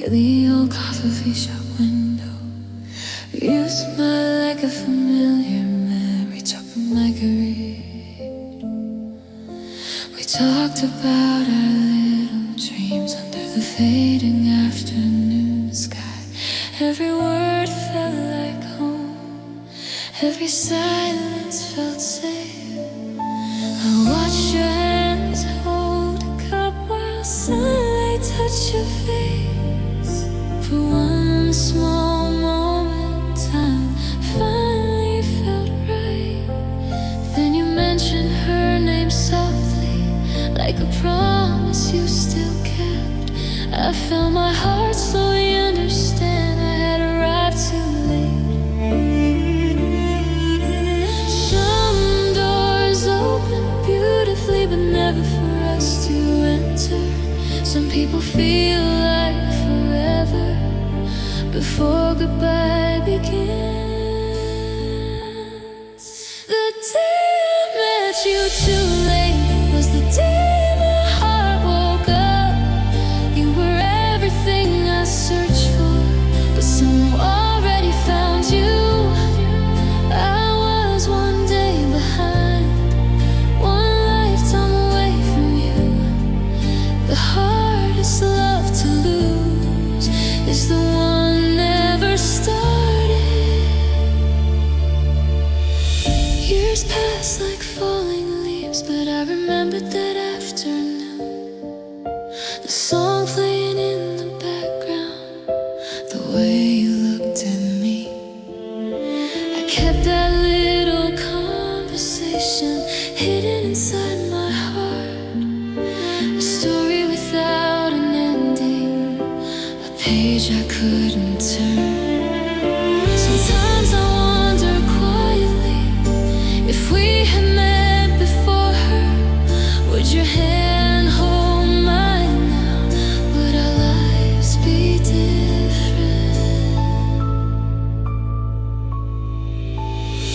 in the old coffee shop window. You smile like a familiar memory, chopping like a reed. We talked about our little dreams under the fading afternoon sky. Every word felt like home, every silence felt safe. I watched your hands hold a cup while sunlight touched your face. For one small moment, time finally felt right. Then you mentioned her name softly, like a promise you still kept. I felt my heart slowly understand I had arrived too late. Some doors open beautifully, but never for us to enter. Some people feel like forever before goodbye begins. The day I met you too late was the day my heart woke up. You were everything I searched for, but someone already found you. I was one day behind, one lifetime away from you. The hardest love to lose is the one never started. Years pass like falling leaves, but I remembered that afternoon. The song playing in the background, the way you looked at me. I kept that little conversation hidden inside my heart. A story without an ending, a page I couldn't turn. Sometimes I wonder quietly, if we had met before her, would your hand hold mine now? Would our lives be different?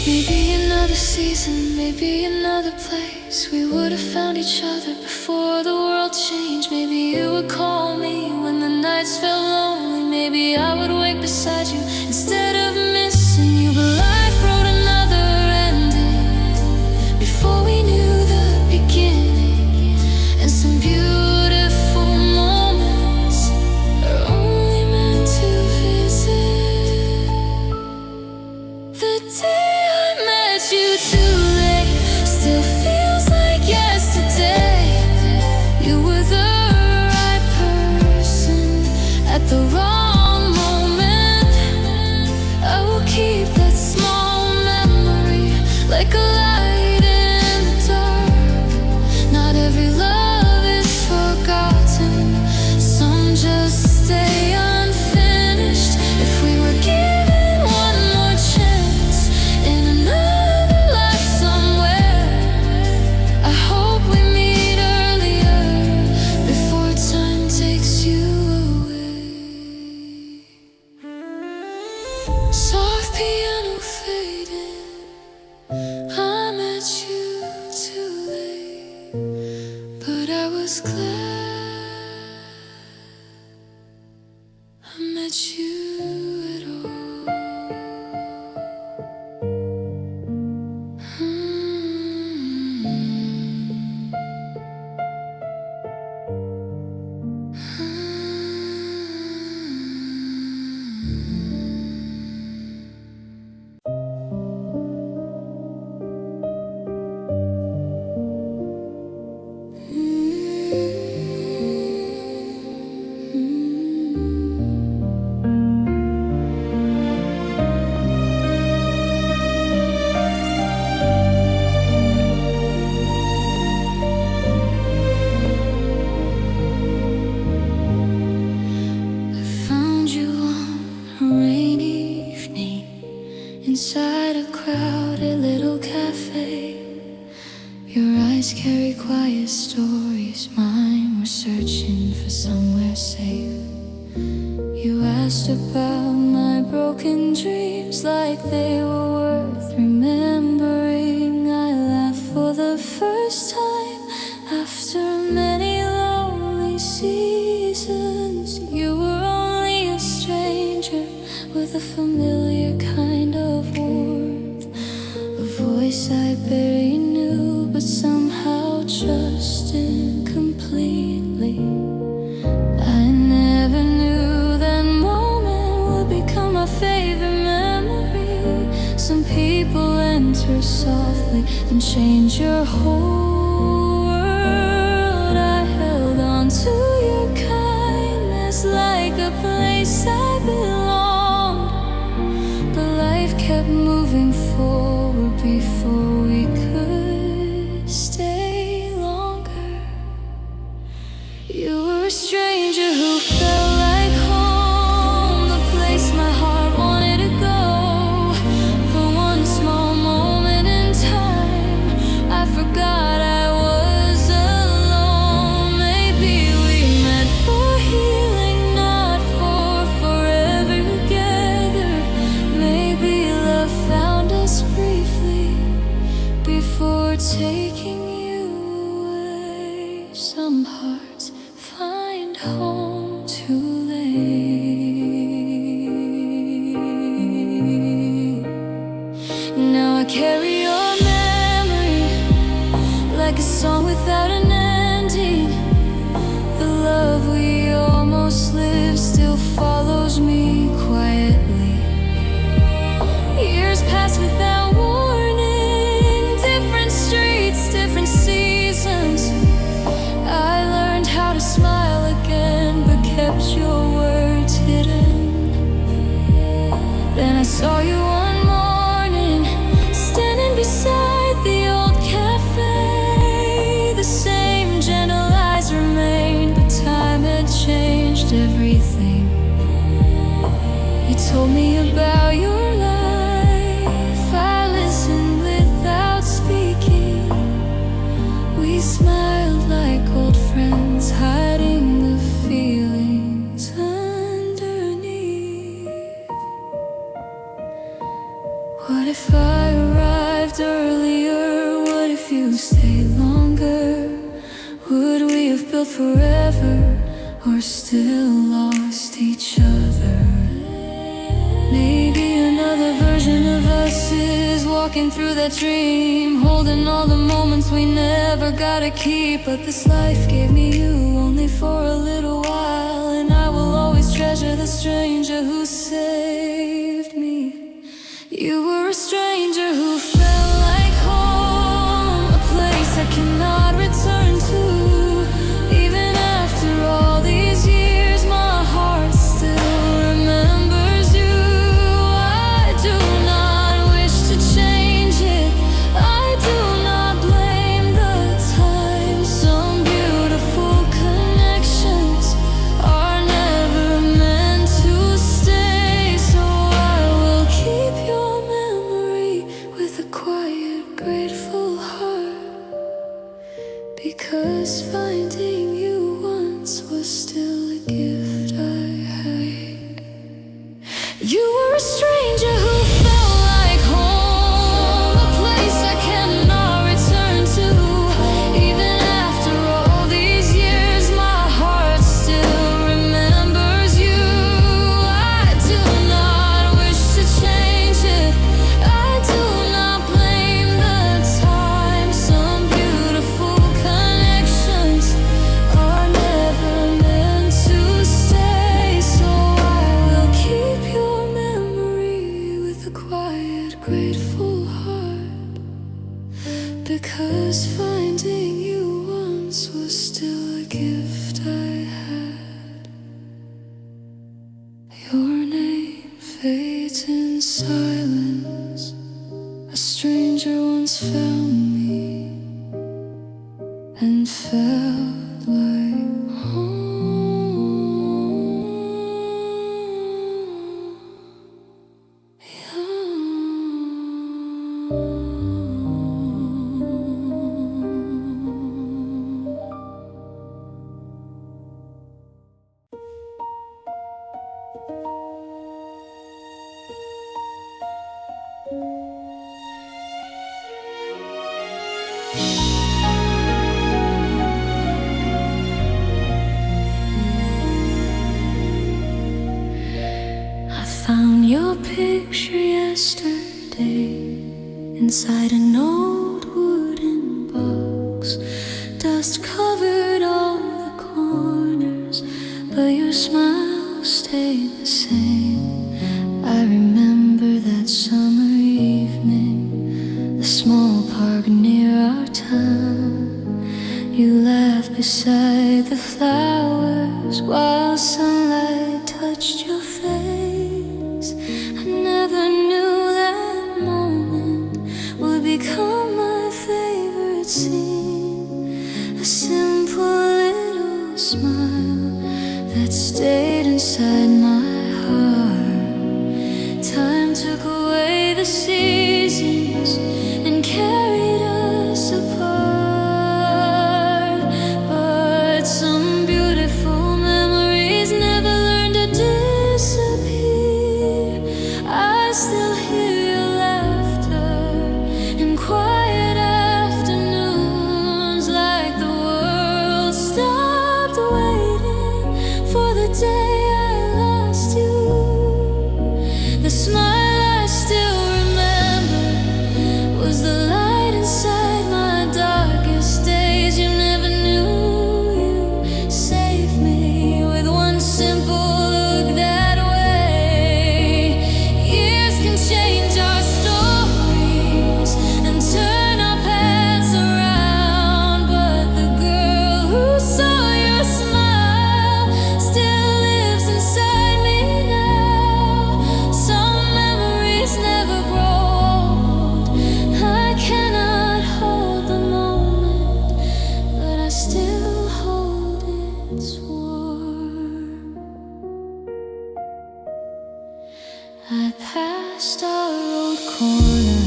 Maybe another season, maybe another place, we would have found each other before the world changed. Maybe you would call me when the nights felt lonely. Maybe I would wake beside you instead of missing you. But life wrote another ending before we knew the beginning. And some beautiful moments are only meant to visit. The day I met you too late still feels like yesterday. You were the right person at the wrong moment. I will keep that small memory like a light in the dark. Not every love is forgotten, some just stay unfinished. If we were given one more chance in another life somewhere, I hope we meet earlier before time takes you away. Soft piano fading, I met you too late, but I was glad I met you at all. I found you on a rainy evening inside a crowded little cafe. Your eyes carry quiet stories, mine were searching for somewhere safe. You asked about my broken dreams like they were worth remembering. I laughed for the first time after many lonely seasons. You were only her softly and change your whole world. I held on to your kindness like a place I belonged, but life kept moving forward before we could stay longer. You were a stranger who felt like home, the place my heart wanted to go. For one small moment in time, I forgot I was alone. Maybe we met for healing, not for forever together. Maybe love found us briefly before taking you away. Some hearts find home too late. Now I carry your memory like a song without an ending. The love we almost lived still follows me quietly. Years pass without warning, different streets, different seasons. I learned how to smile again, but kept your words hidden. Then I saw you one morning, standing beside the old cafe. The same gentle eyes remained, but time had changed everything. You told me about your life, I listened without speaking. We smiled like old friends, hiding the feelings underneath. What if I arrived earlier? What if you stayed longer? Would we have built forever, or still lost each other? Maybe another version of us is walking through that dream, holding all the moments we never got to keep. But this life gave me you only for a little while, and I will always treasure the stranger who saved me. You were a stranger who felt like home, a place I cannot return to. Even after all these years, my heart still remembers you. I do not wish to change it, I do not blame the time. Some beautiful connections are never meant to stay. So I will keep your memory with a quiet, grateful heart, because finding you once was still a gift I had. You were a stranger who felt like home, a place I cannot return to. Even after all these years, my heart still remembers you. I do not wish to change it, I do not blame the time. Some beautiful connections are never meant to stay. So I will keep your memory with a quiet, grateful heart, because finding you once was still a gift I had. Your name fades in silence. A stranger once found me and felt like I found your picture yesterday inside an old wooden box. Dust covered all the corners, but your smile stayed the same. I remember that summer evening, town. You laughed beside the flowers while sunlight touched your face. I never knew that moment would become my favorite scene. A simple little smile that stayed inside my heart. Time took away the seasons and carried us apart. But some beautiful memories never learned to disappear. I still hear your laughter in quiet afternoons, like the world stopped waiting for the day I lost you. The smile I still remember was the light inside my darkest days. You never knew you saved me with one simple look that way. Years can change our stories and turn our paths around, but the girl who saw your smile still lives inside me now. Some memories never grow old. I cannot hold the moment, but I still hold its warmth. I passed our old corner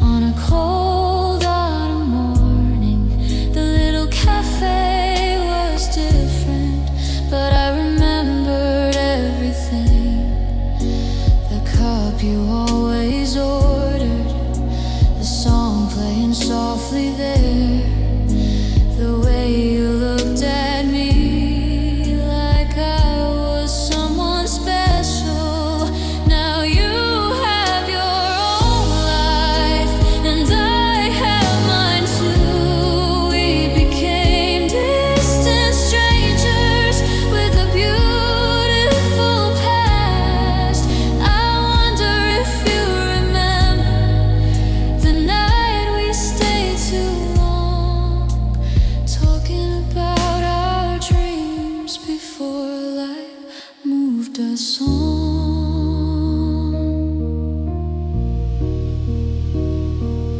on a cold autumn morning. The little cafe was different, but I remembered everything. The cup you always ordered, the song playing softly there, the way you looked at me like I was someone special. Now you have your own life and I have mine too. We became distant strangers with a beautiful past. I wonder if you remember the night we stayed too long, talking about our dreams before life moved us on.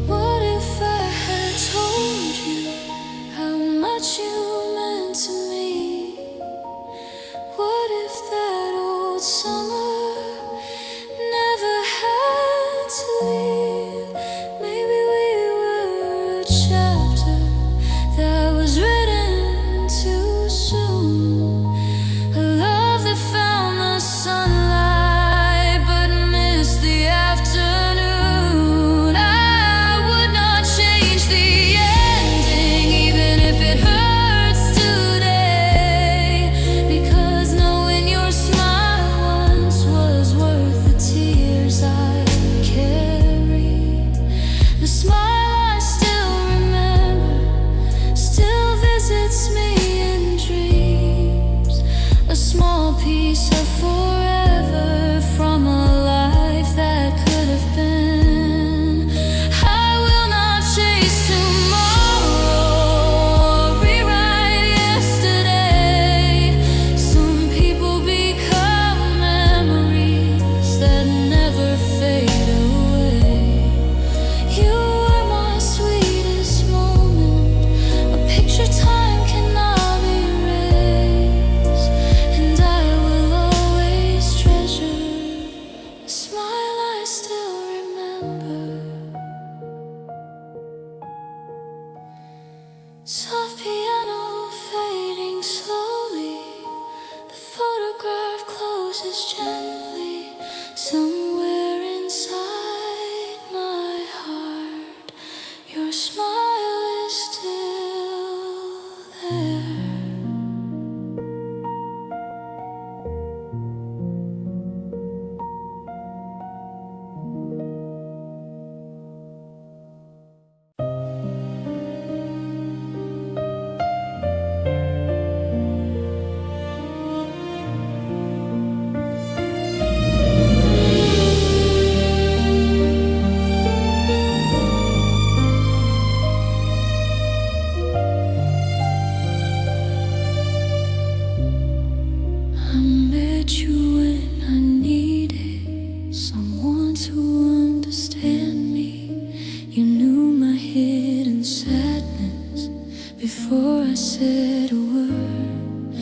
What if I had told you how much you meant to me? What if that old summer never had to leave? Maybe we were a chapter that was written too soon. A love that found the sunlight but missed the afternoon. I would not change the ending, even if it hurts today, because knowing your smile once was worth the tears I carried. The smile I still remember still visits me in dreams, a small piece of forever from a life that could have been. I will not chase tomorrow or rewrite yesterday. Some people become memories that never fade away. You were my sweetest moment, a picture time cannot erase, and I will always treasure the smile I still remember. Soft piano fading slowly, the photograph closes gently. Somewhere inside my heart, your smile is still there. met you when I needed someone to understand me. You knew my hidden sadness before I said a word.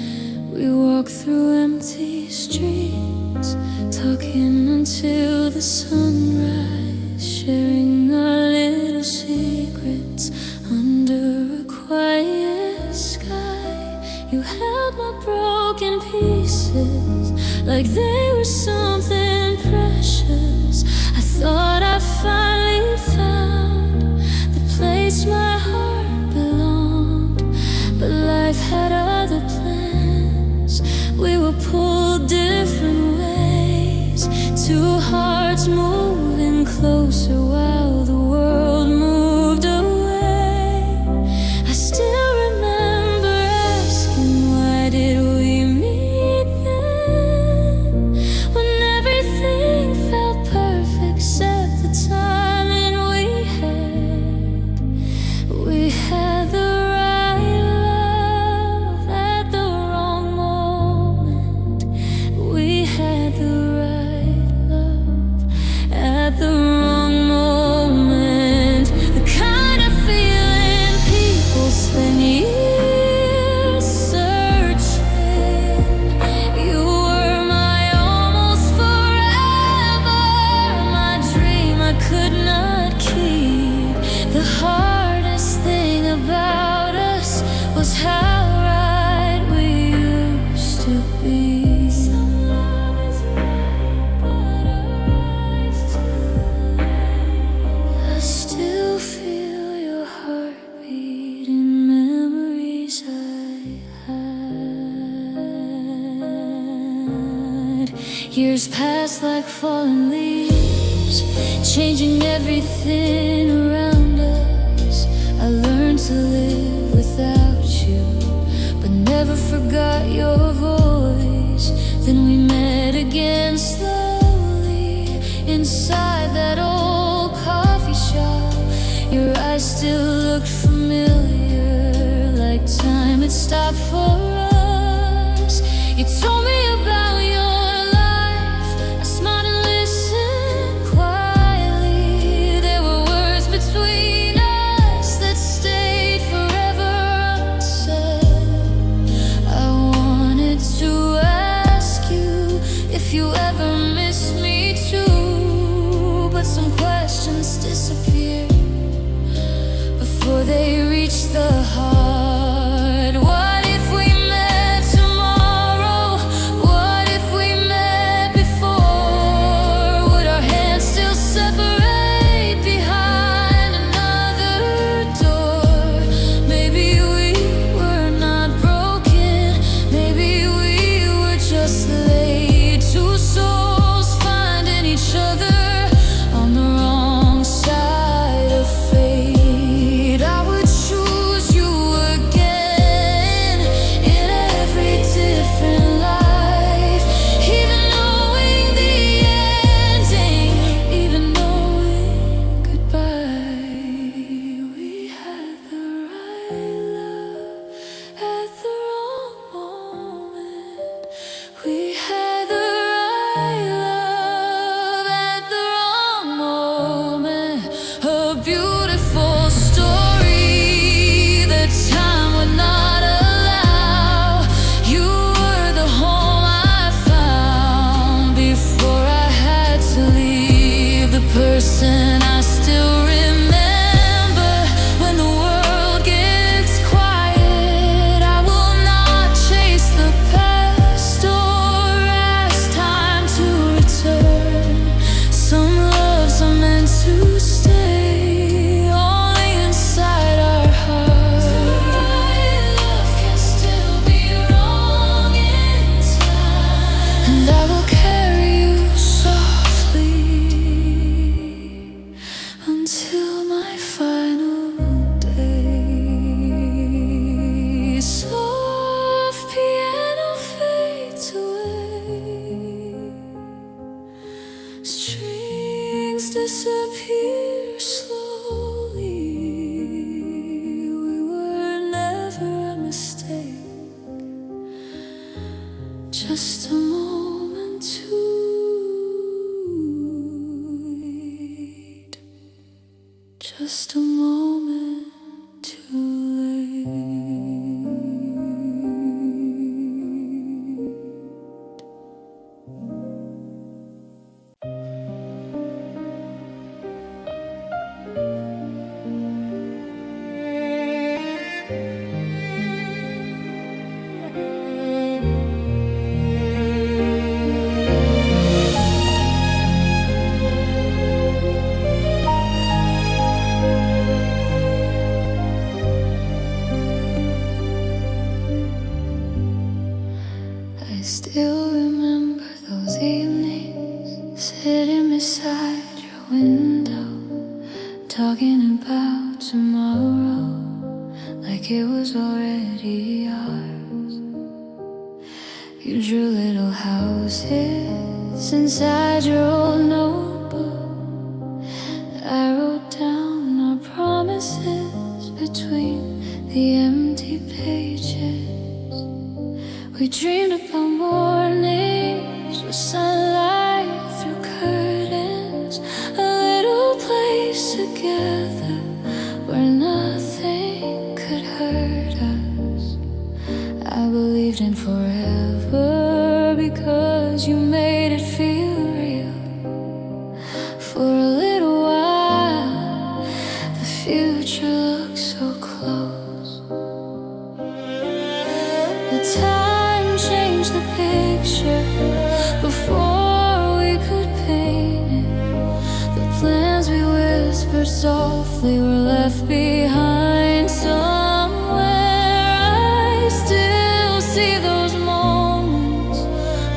We walked through empty streets, talking until the sunrise, sharing our little secrets under a quiet sky. You held my broken pieces like they were something precious. I thought I finally found the place my heart belonged, but life had other plans. We were pulled different ways, two hearts moving closer while the world moved away. I still remember asking, why did we meet then, when everything felt perfect except the timing we had. We had the right love at the wrong moment. We had the right love at the wrong moment. The kind of feeling people spend years searching. You were my almost forever, my dream I could not keep. The hardest thing about us was how right we used to be. Some love is right, but ours too. I still feel your heartbeat in memories I had. Years pass like fallen leaves, changing everything around us. I learned to live without you, but never forgot your voice. Then we met again slowly inside that old coffee shop. Your eyes still looked familiar, like time had stopped for us. You told me about your life. I smiled and listened quietly. There were words between us that stayed forever unsaid. I wanted to ask you if you ever missed me too, but some questions disappeared before they reached the heart. What if we met tomorrow? What if we met before? Would our hands still separate behind another door? Maybe we were not broken, maybe we were just late. Two souls finding each other on the wrong side of fate. I would choose you again in every different life, even knowing the ending, even knowing goodbye. We had the right love at the wrong moment. We had the right love at the wrong moment. A beautiful story that time would not allow. You were the home I found before I had to leave. The person I still remember when the world gets quiet. I will not chase the past or ask time to return. Some loves are meant to stay only inside our hearts. Right love can still be wrong in time, and I will carry you softly until my final day. Soft piano fades away, strings disappear slowly. We were never a mistake, just a moment. evenings, sitting beside your window, talking about tomorrow like it was already ours. You drew little houses inside your old notebook. I wrote down our promises between the empty pages. We dreamed about mornings with sunlight through curtains, a little place together where nothing could hurt us. I believed in forever because you made it feel real. For a little while, the future looked so close. The time changed the picture before we could paint it. The plans we whispered softly were left behind somewhere. I still see those moments,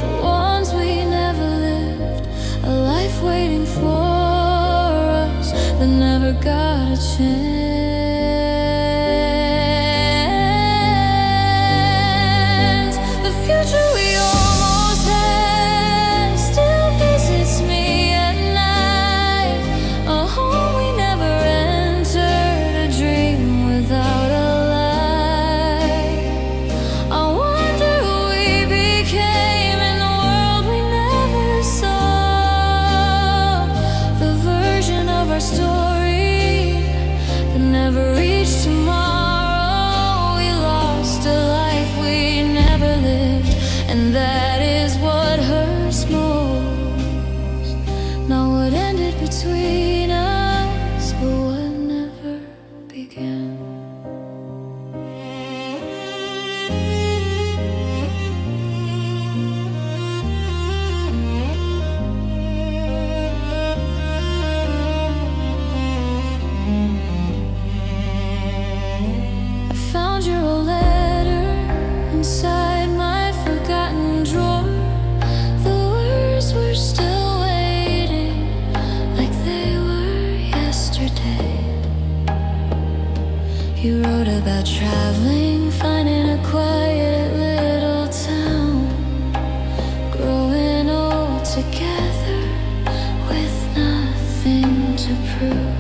the ones we never lived, a life waiting for us that never got a chance. Between us, but what never began. I found your old letter inside my forgotten drawer. The words were still you wrote about traveling, finding a quiet little town, growing old together with nothing to prove.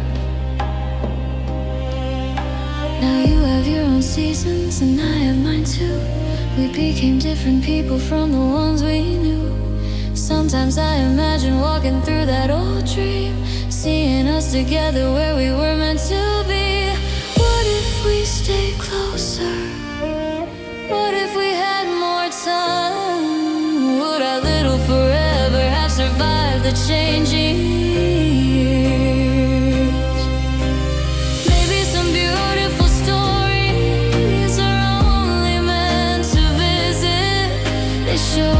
Now you have your own seasons and I have mine too. We became different people from the ones we knew. Sometimes I imagine walking through that old dream, seeing us together where we were meant to be. We stay closer. What if we had more time? Would our little forever have survived the changing years? Maybe some beautiful stories are only meant to visit. They show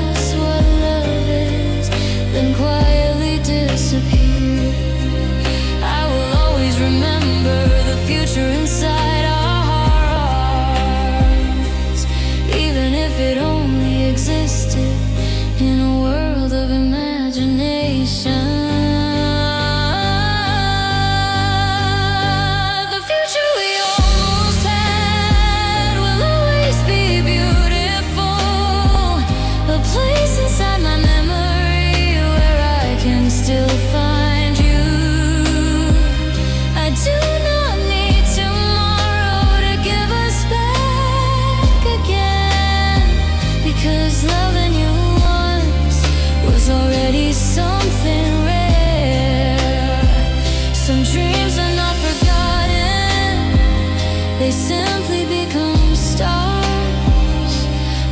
us what love is, then quietly disappear. I will always remember the future inside our hearts, even if it only existed in a world of imagination. The future we almost had will always be beautiful, a place inside my memory where I can still find you. I do not need tomorrow to give us back again, because loving you once was already something rare. Some dreams are not forgotten, they simply become stars,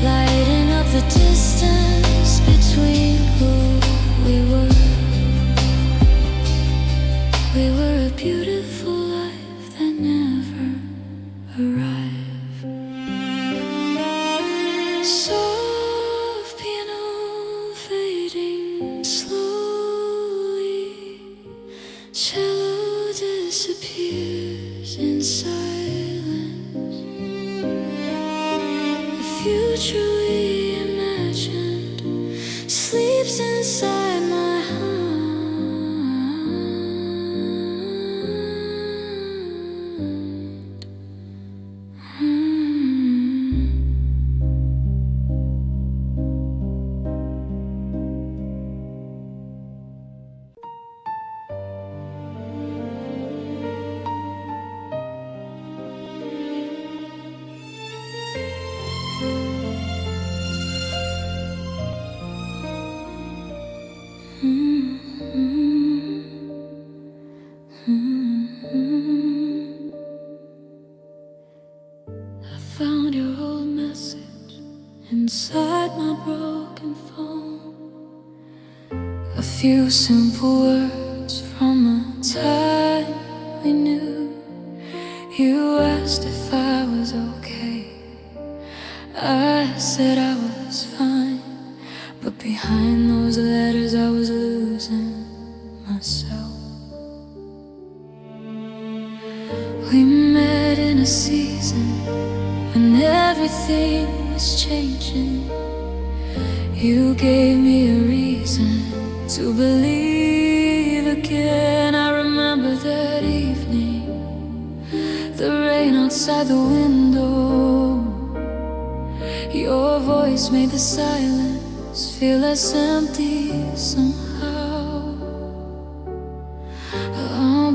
lighting up the distance between who we were. We were a beautiful life that never arrived. Soft piano fading slowly, cello disappears in silence. The future we imagined sleep inside my heart. I found your old message inside my broken phone. A few simple words from a time we knew. You asked if I was okay. I said I was fine, but behind those letters I was losing myself. We met in a season when everything was changing. You gave me a reason to believe again. I remember that evening, the rain outside the window. Your voice made the silence feel less empty somehow.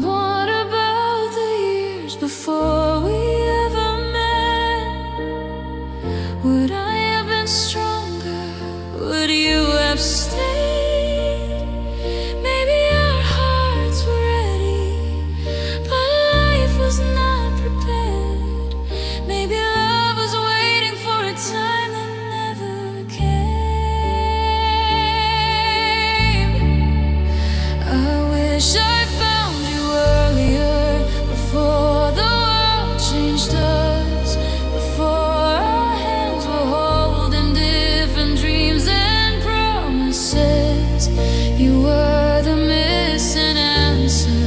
What about the years before we ever met? Would I have been stronger? Would you have stayed? Maybe our hearts were ready, but life was not prepared. Maybe love was waiting for a time that never came. I wish I found you earlier, before the world changed us, before our hands were holding different dreams and promises. You were the missing answer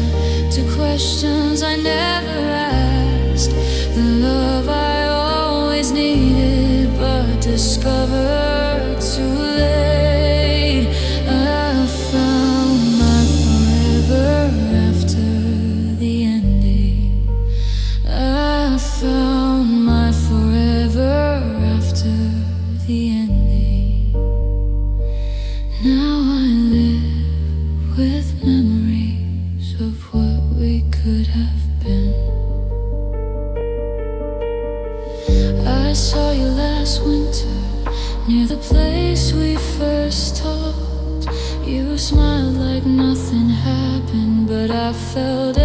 to questions I never asked, the love I always needed but discovered too late. I found my forever after the ending. I found my forever after the ending. Now I live with memories of what we could have been. I saw you last winter near the place we first talked. You smiled like nothing happened, but I felt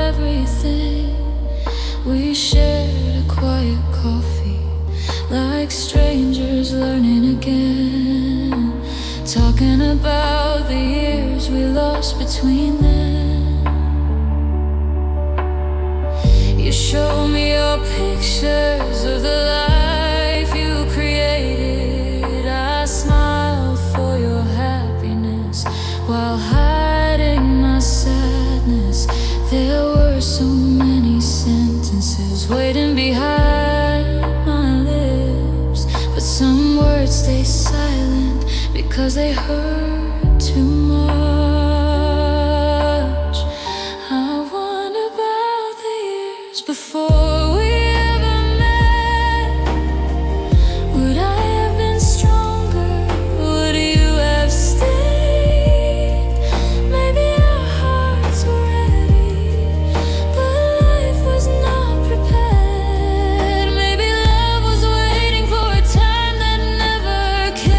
everything. We shared a quiet coffee, like strangers learning again, talking about the years we lost between them. You showed me your pictures of the life you created. I smiled for your happiness while hiding my sadness. There were so many sentences waiting behind my lips, but some words stay silent because they hurt too much. I wonder about the years before we ever met. Would I have been stronger? Would you have stayed? Maybe our hearts were ready, but life was not prepared. Maybe love was waiting for a time that never came.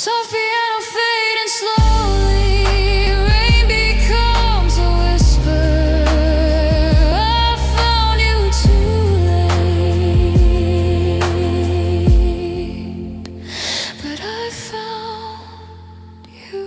Soft piano fading slowly, rain becomes a whisper. I found you too late, but I found you.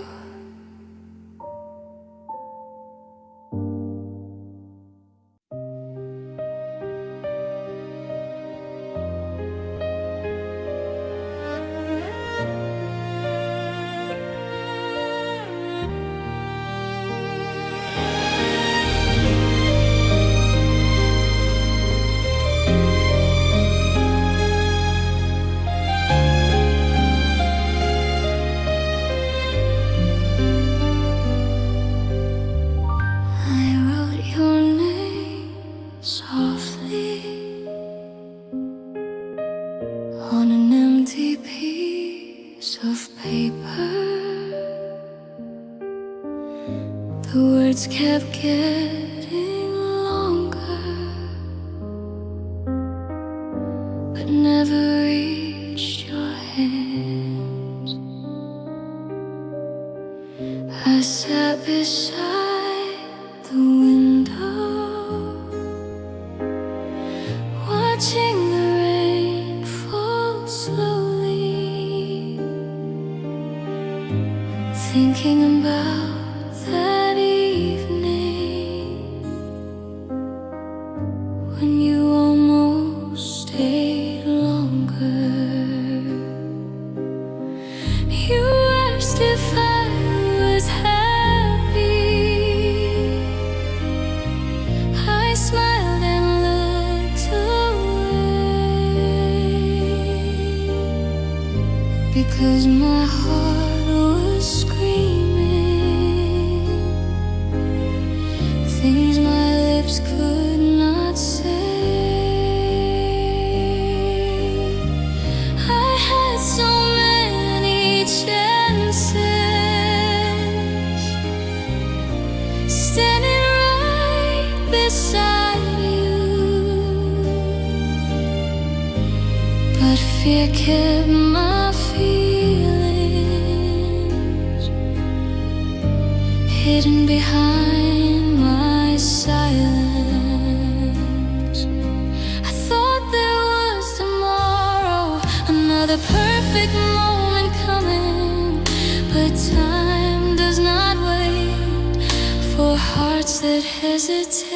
Softly on an empty piece of paper, the words kept getting longer, but never reached your hands. I sat beside the window, watching the rain fall slowly, thinking about that evening when you almost stayed longer. You asked if I was happy. I smiled and looked away, because my heart was screaming things my lips could not say. I had so many chances, standing right beside you, but fear kept my feelings hidden behind my silence. I thought there was tomorrow, another perfect moment coming, but time does not wait for hearts that hesitate.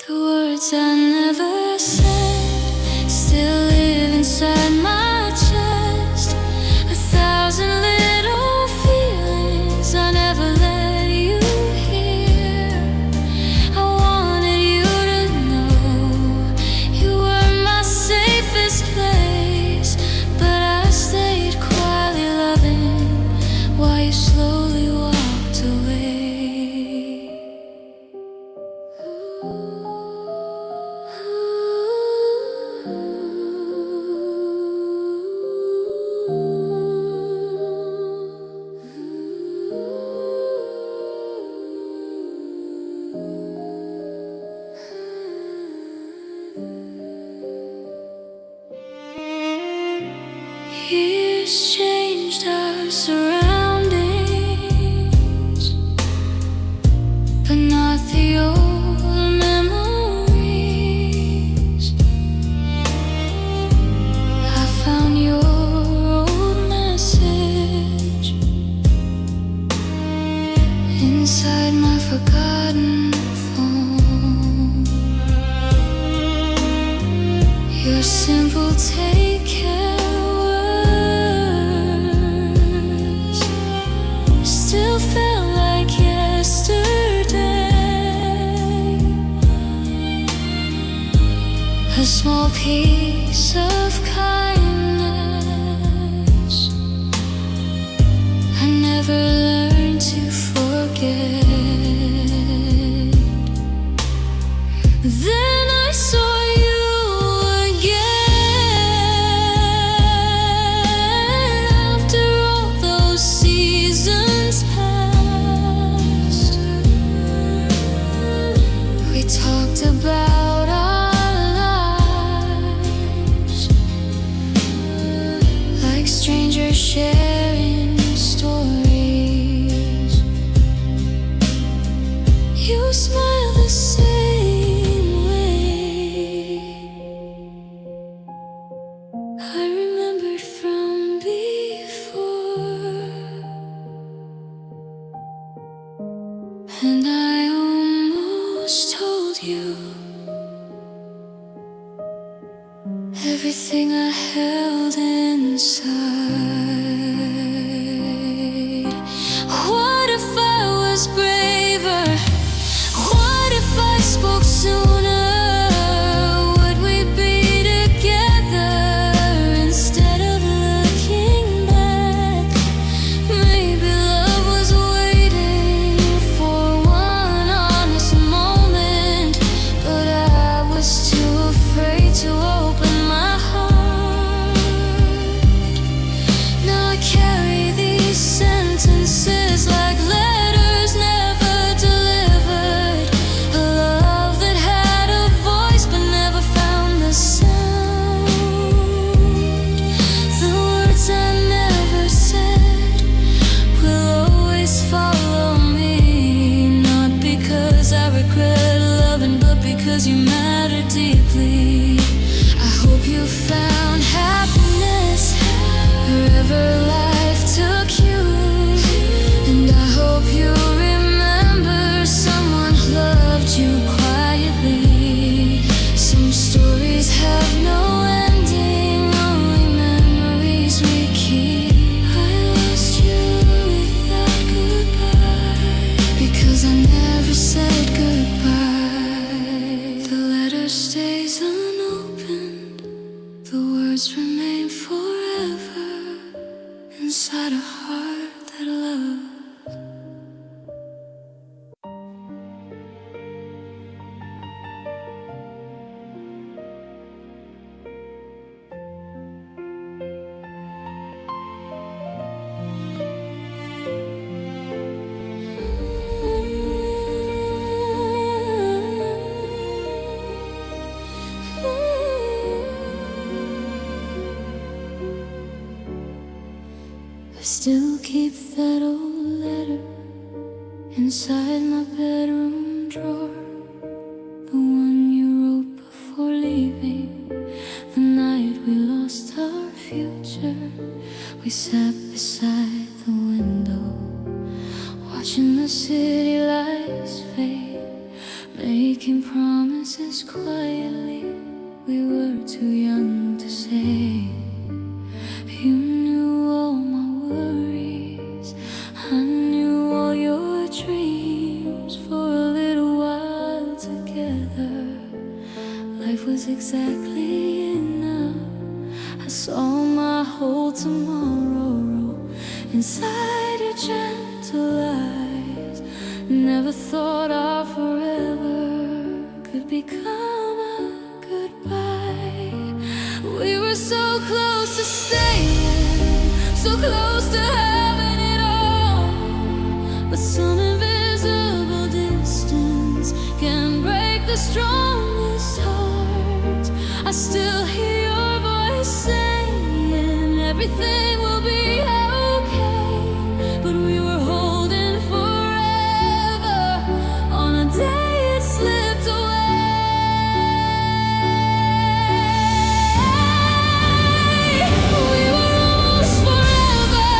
The words I never said still live inside my chest. 1,000 little feelings I never let you hear. I wanted you to know you were my safest place, but I stayed quietly loving while you slowly walked away. Years changed our surroundings, but not the old memories. I found your old message inside my forgotten phone. Your simple take care words still felt like yesterday. A small piece of kindness I never learned to forget. Then I saw you again, after all those seasons passed. We talked about our lives sharing stories. You smile the same way. I remembered from before, and I almost told you everything I held inside. What if I was braver? What if I spoke sooner? Would we be together instead of looking back? Maybe love was waiting for one honest moment, but I was too afraid to open my heart. Now I carry these sentences like letters never delivered. A love that had a voice but never found the sound. The words I never said will always follow me, not because I regret loving, but because you matter deeply. I hope you found happiness wherever life took you, and I hope you remember someone loved you quietly. Some stories have no ending, only memories we keep. I lost you without goodbye, because I never said goodbye. The letter stays unopened, the words remain forever inside a heart that loves. I still keep that old letter inside my bedroom drawer, the one you wrote before leaving, the night we lost our future. We sat beside the window, watching the city lights fade, making promises quietly we were too young to say. You knew all my worries, I knew all your dreams. For a little while together, life was exactly enough. I saw my whole tomorrow inside your gentle eyes. Never thought our forever could become a goodbye. We were so close to staying, so close to having it all, but some invisible distance can break the strongest heart. I still hear your voice saying everything will be okay, but we were holding forever on a day it slipped away. We were almost forever,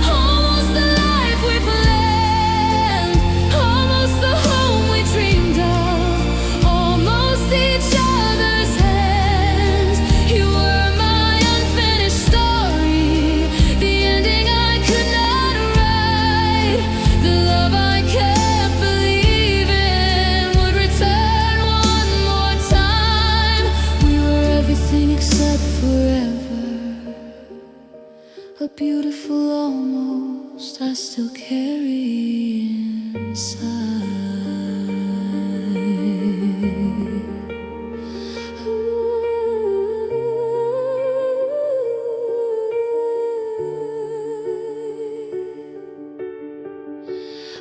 almost the life we planned, almost the home we dreamed of, almost each other's hands. You were my unfinished story, the ending I could not write, the love I kept believing would return one more time. We were everything except forever, a beautiful almost I still carry inside.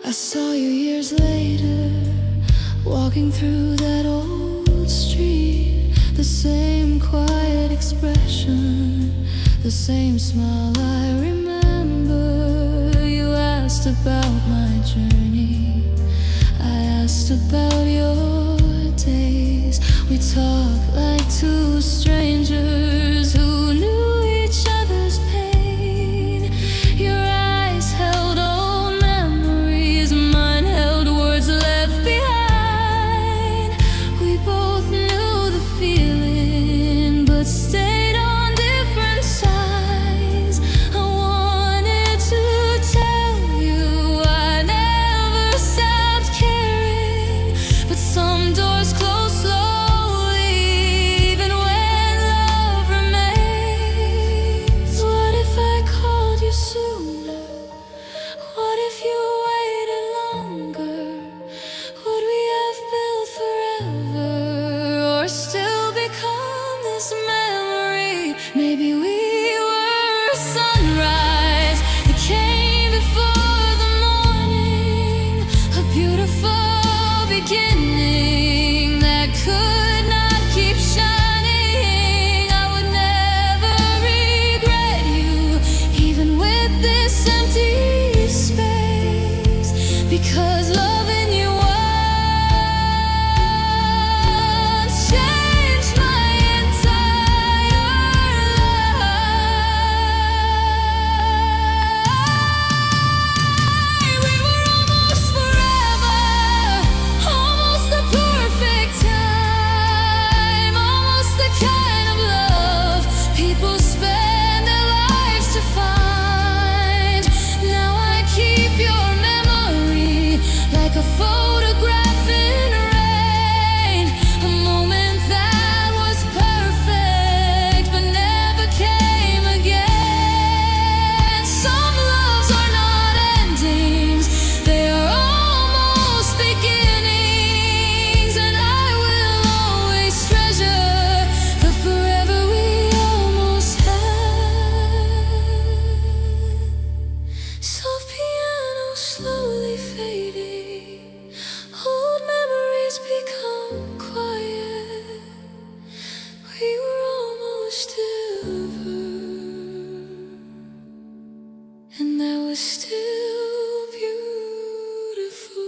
I saw you years later, walking through that old street, the same quiet expression, the same smile I remember. You asked about my journey, I asked about your days. We talked like two strangers who knew each other's pain. Your eyes held old memories, mine held words left behind. We both knew the feeling, but stayed on different sides. I wanted to tell you I never stopped caring, but some doors close slowly, even when love remains. What if I called you sooner? What if you waited longer? Would we have built forever, or still become this memory? Maybe we were a sunrise that came before the morning, a beautiful beginning that could not keep shining. I would never regret you, even with this empty space, because loving you once changed my entire life. We were almost forever, almost the perfect time, almost the kind of love people spend their lives to find. Now I keep your memory like a photograph in rain, a moment that was perfect but never came again. Some loves are not endings, they are almost beginnings, and I will always treasure the forever we almost had. Soft piano slowly fading, old memories become quiet. We were almost ever, and that was still beautiful.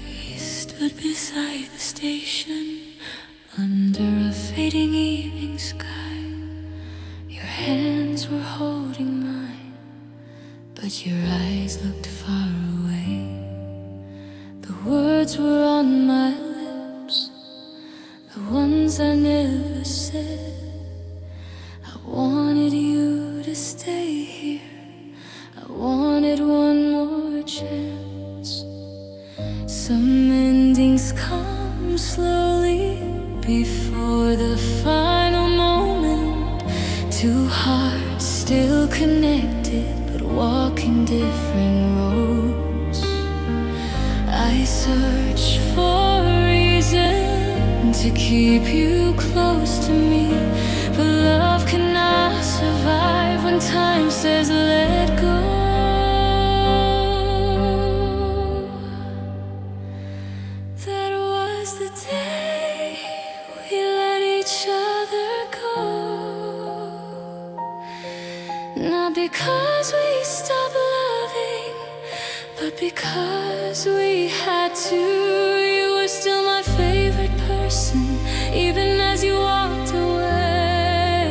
We stood beside the station under a fading evening sky. Your hands were holding mine, but your eyes looked far away. The words were on my lips, the ones I never said. I wanted you to stay here, I wanted one more chance. Some endings come slowly before the final moment. Two hearts still connected, but walking different roads. I search for a reason to keep you close to me, but love cannot survive when time says let go. That was the day we let each other go. Not because we stopped loving, but because we had to. You were still my favorite person, even as you walked away.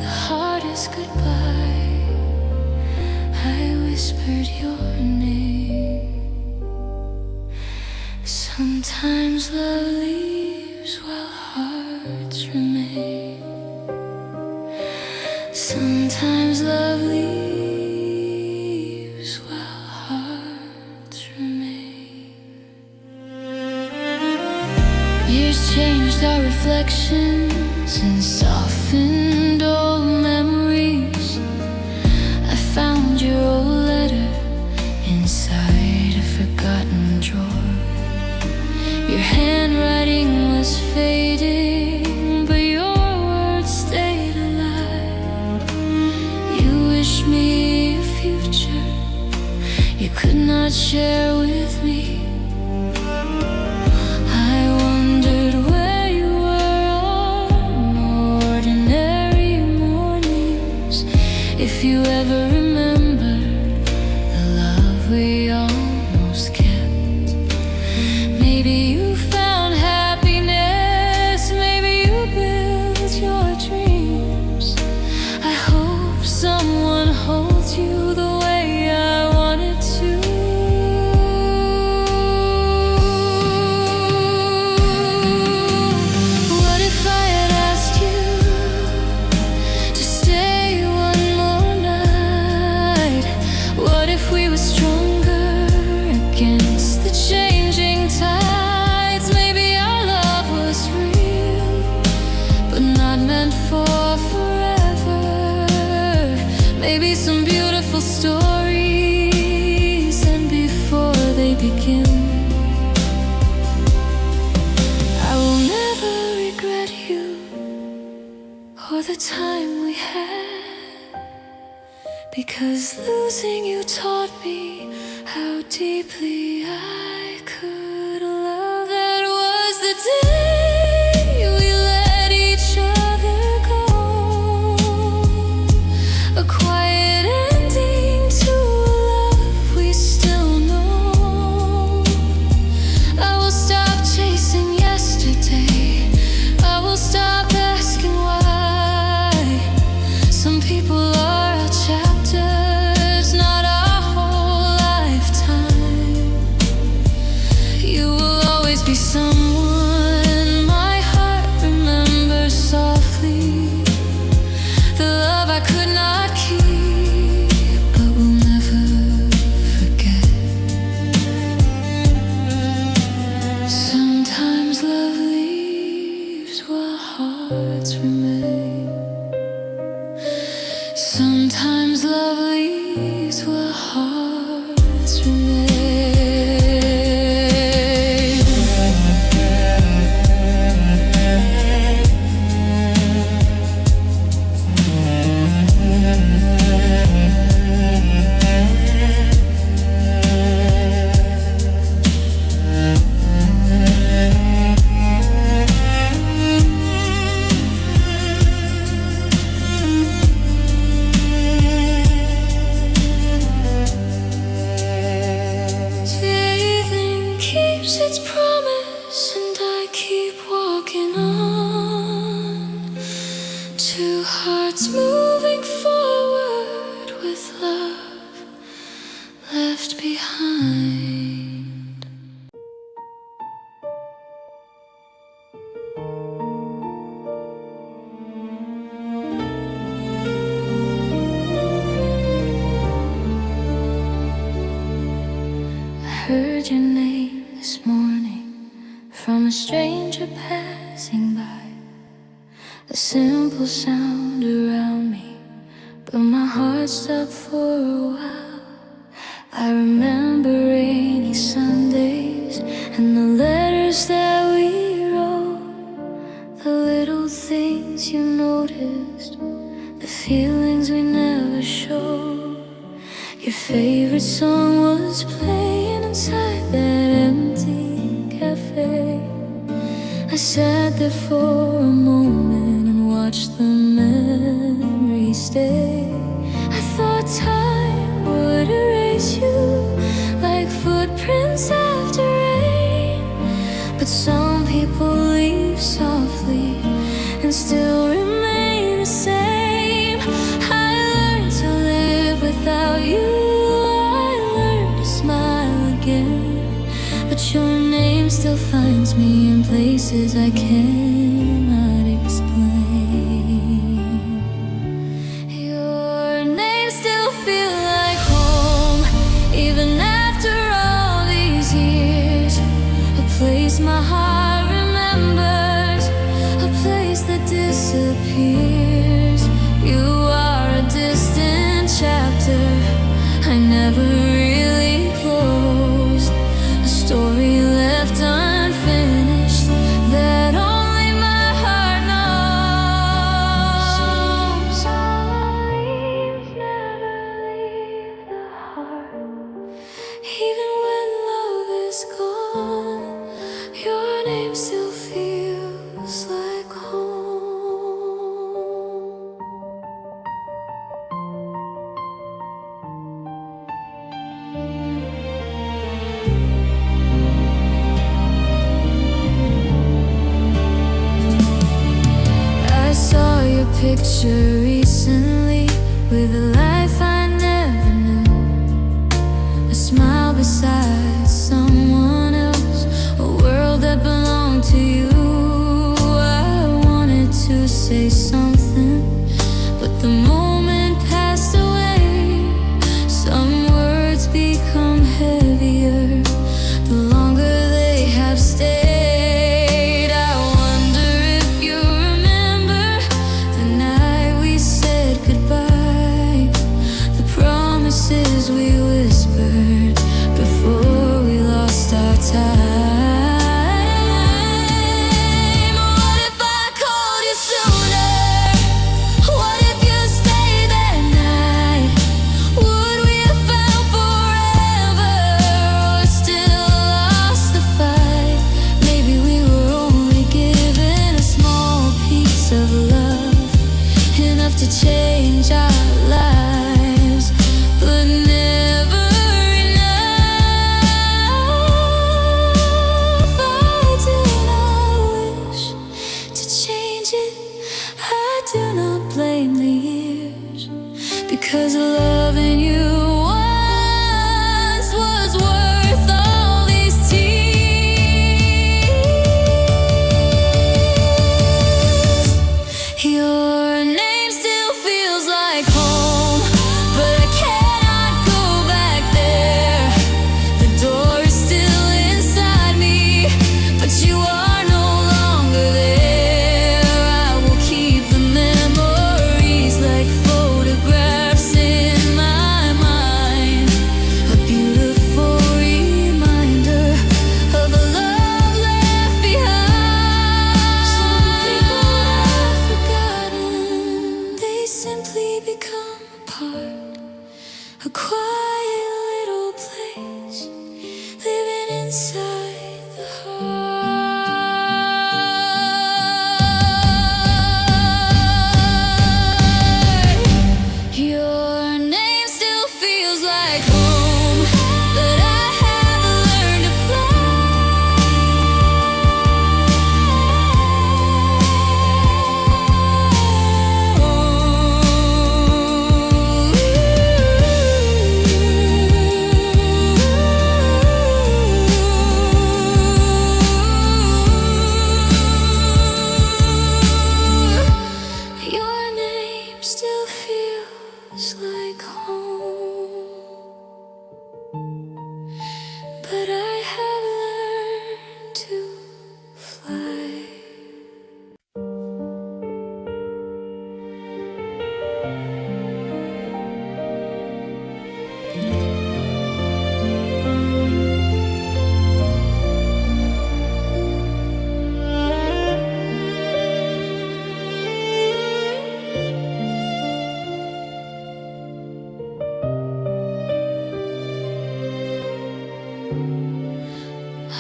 The hardest goodbye, I whispered your name. Sometimes love leaves while hearts remain. Sometimes love leaves reflections and softened old memories. I found your old letter inside a forgotten drawer. Your handwriting was fading, but your words stayed alive. You wished me a future you could not share with me. I wondered where you were on ordinary mornings, if you ever remembered the love we almost kept. Maybe you found happiness, maybe you built your dreams. I hope someone holds you the way I wanted to. What if I had asked you to stay one more night? What if we were stronger against the changing tides? Maybe our love was real, but not meant for forever. Maybe some beautiful stories end before they begin. I will never regret you or the time we had, because losing you taught me how deeply I could love. That was the day we let each other go, a quiet ending to a love we still know. I will stop chasing yesterday, I will stop asking why. Some people are our chapters, not our whole lifetime. You will always be someone my heart remembers softly, the love I could not keep but will never forget. Sometimes love leaves while hearts remain. Sometimes love leaves while hearts remain. Keeps its promise and I keep walking on. Two hearts moving forward with love left behind. I heard your name this morning from a stranger passing by. A simple sound around me, but my heart stopped for a while. I remember rainy Sundays and the letters that we wrote, the little things you noticed, the feelings we never showed. Your favorite song was playing inside that empty cafe. I sat there for a moment and watched the memories stay. I thought time would erase you like footprints after rain, but some people leave softly and still remain the same. I learned to live without you, I learned to smile again, but your name still finds me in places I cannot explain. Your name still feels like home, even after all these years. A place my heart remembers, a the life I never knew, a smile beside someone else, a world that belonged to you. I wanted to say something, but the moment passed away. Some words become heavier the longer they have stayed. I wonder if you remember the night we said goodbye, the promises we whispered before we lost our time. What if I called you sooner? What if you stayed that night? Would we have found forever, or still lost the fight? Maybe we were only given a small piece of love, enough to change our lives, but never enough. I do not wish to change it. I do not blame the years, because loving you once was worth all these tears. Your name still feels like home, but I cannot go back there. The door is still inside me, but you are no longer there. I will keep the memories like photographs in my mind, a beautiful reminder of a love left behind. Some people I've forgotten, they simply become a part, a quiet little place living inside the heart. Your name still feels like home, but I have learned to Your name still feels like home, but I have learned to fly.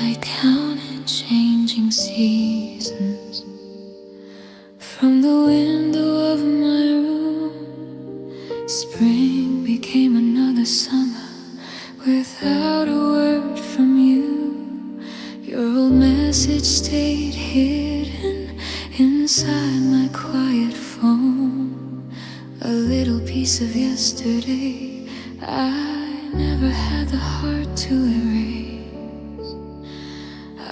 I counted changing seasons from the window of my room. Spring became another summer without a word from you. Your old message stayed hidden inside my quiet phone, a little piece of yesterday I never had the heart to erase.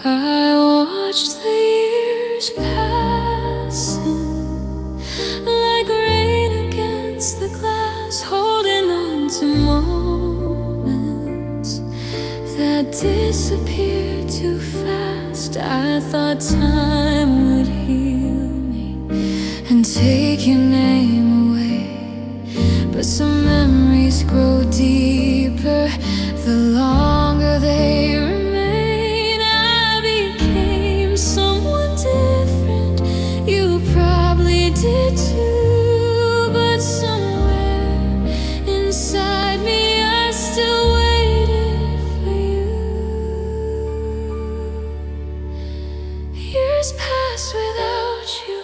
I watched the years passing like rain against the glass, holding on to moments that disappeared too fast. I thought time would heal me and take your name away, but some memories grow deeper the longer they remain. I became someone different, you probably did too, but somewhere inside me I still waited for you. Years passed without you,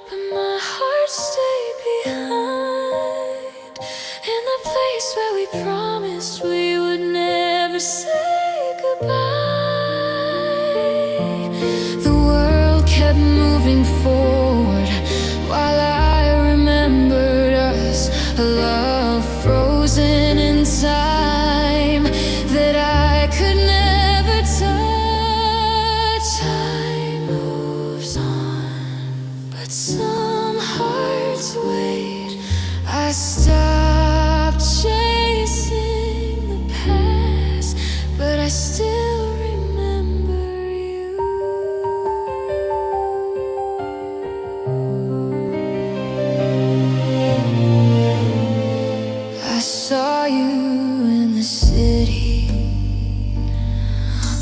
but my heart stayed behind, in the place where we promised we would never say goodbye. The world kept moving forward while I remembered us, a love saw you in the city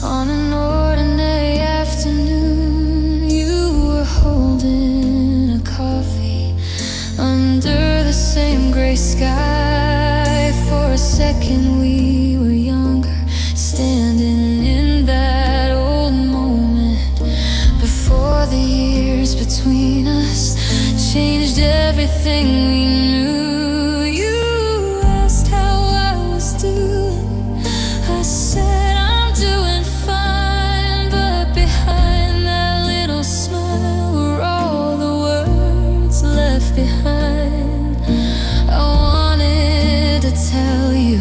on an ordinary afternoon. You were holding a coffee under the same gray sky. For a second we were younger, standing in that old moment before the years between us changed everything we knew. You asked how I was doing. I said I'm doing fine, but behind that little smile were all the words left behind. I wanted to tell you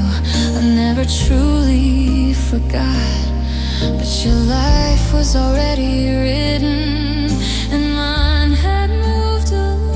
I never truly forgot, but your life was already written and mine had moved along.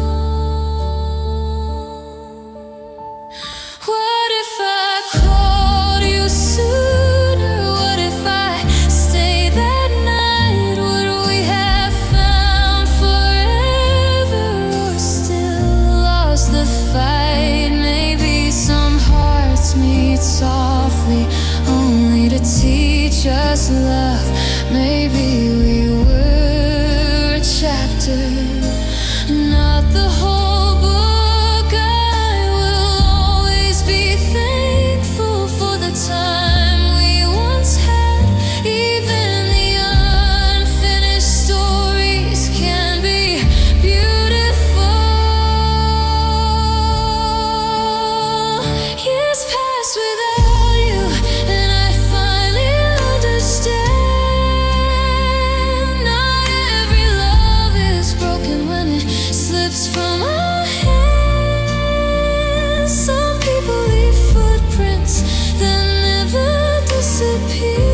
What if I called you sooner? What if I stayed that night? Would we have found forever, or still lost the fight? Maybe some hearts meet softly, only to teach us love. Maybe we were a chapter, not the whole book. I will always be thankful for the time we once had. Even the unfinished stories can be beautiful. Years pass without you, and I finally understand. Not every love is broken when it slips from our hands. Some people leave footprints that never disappear.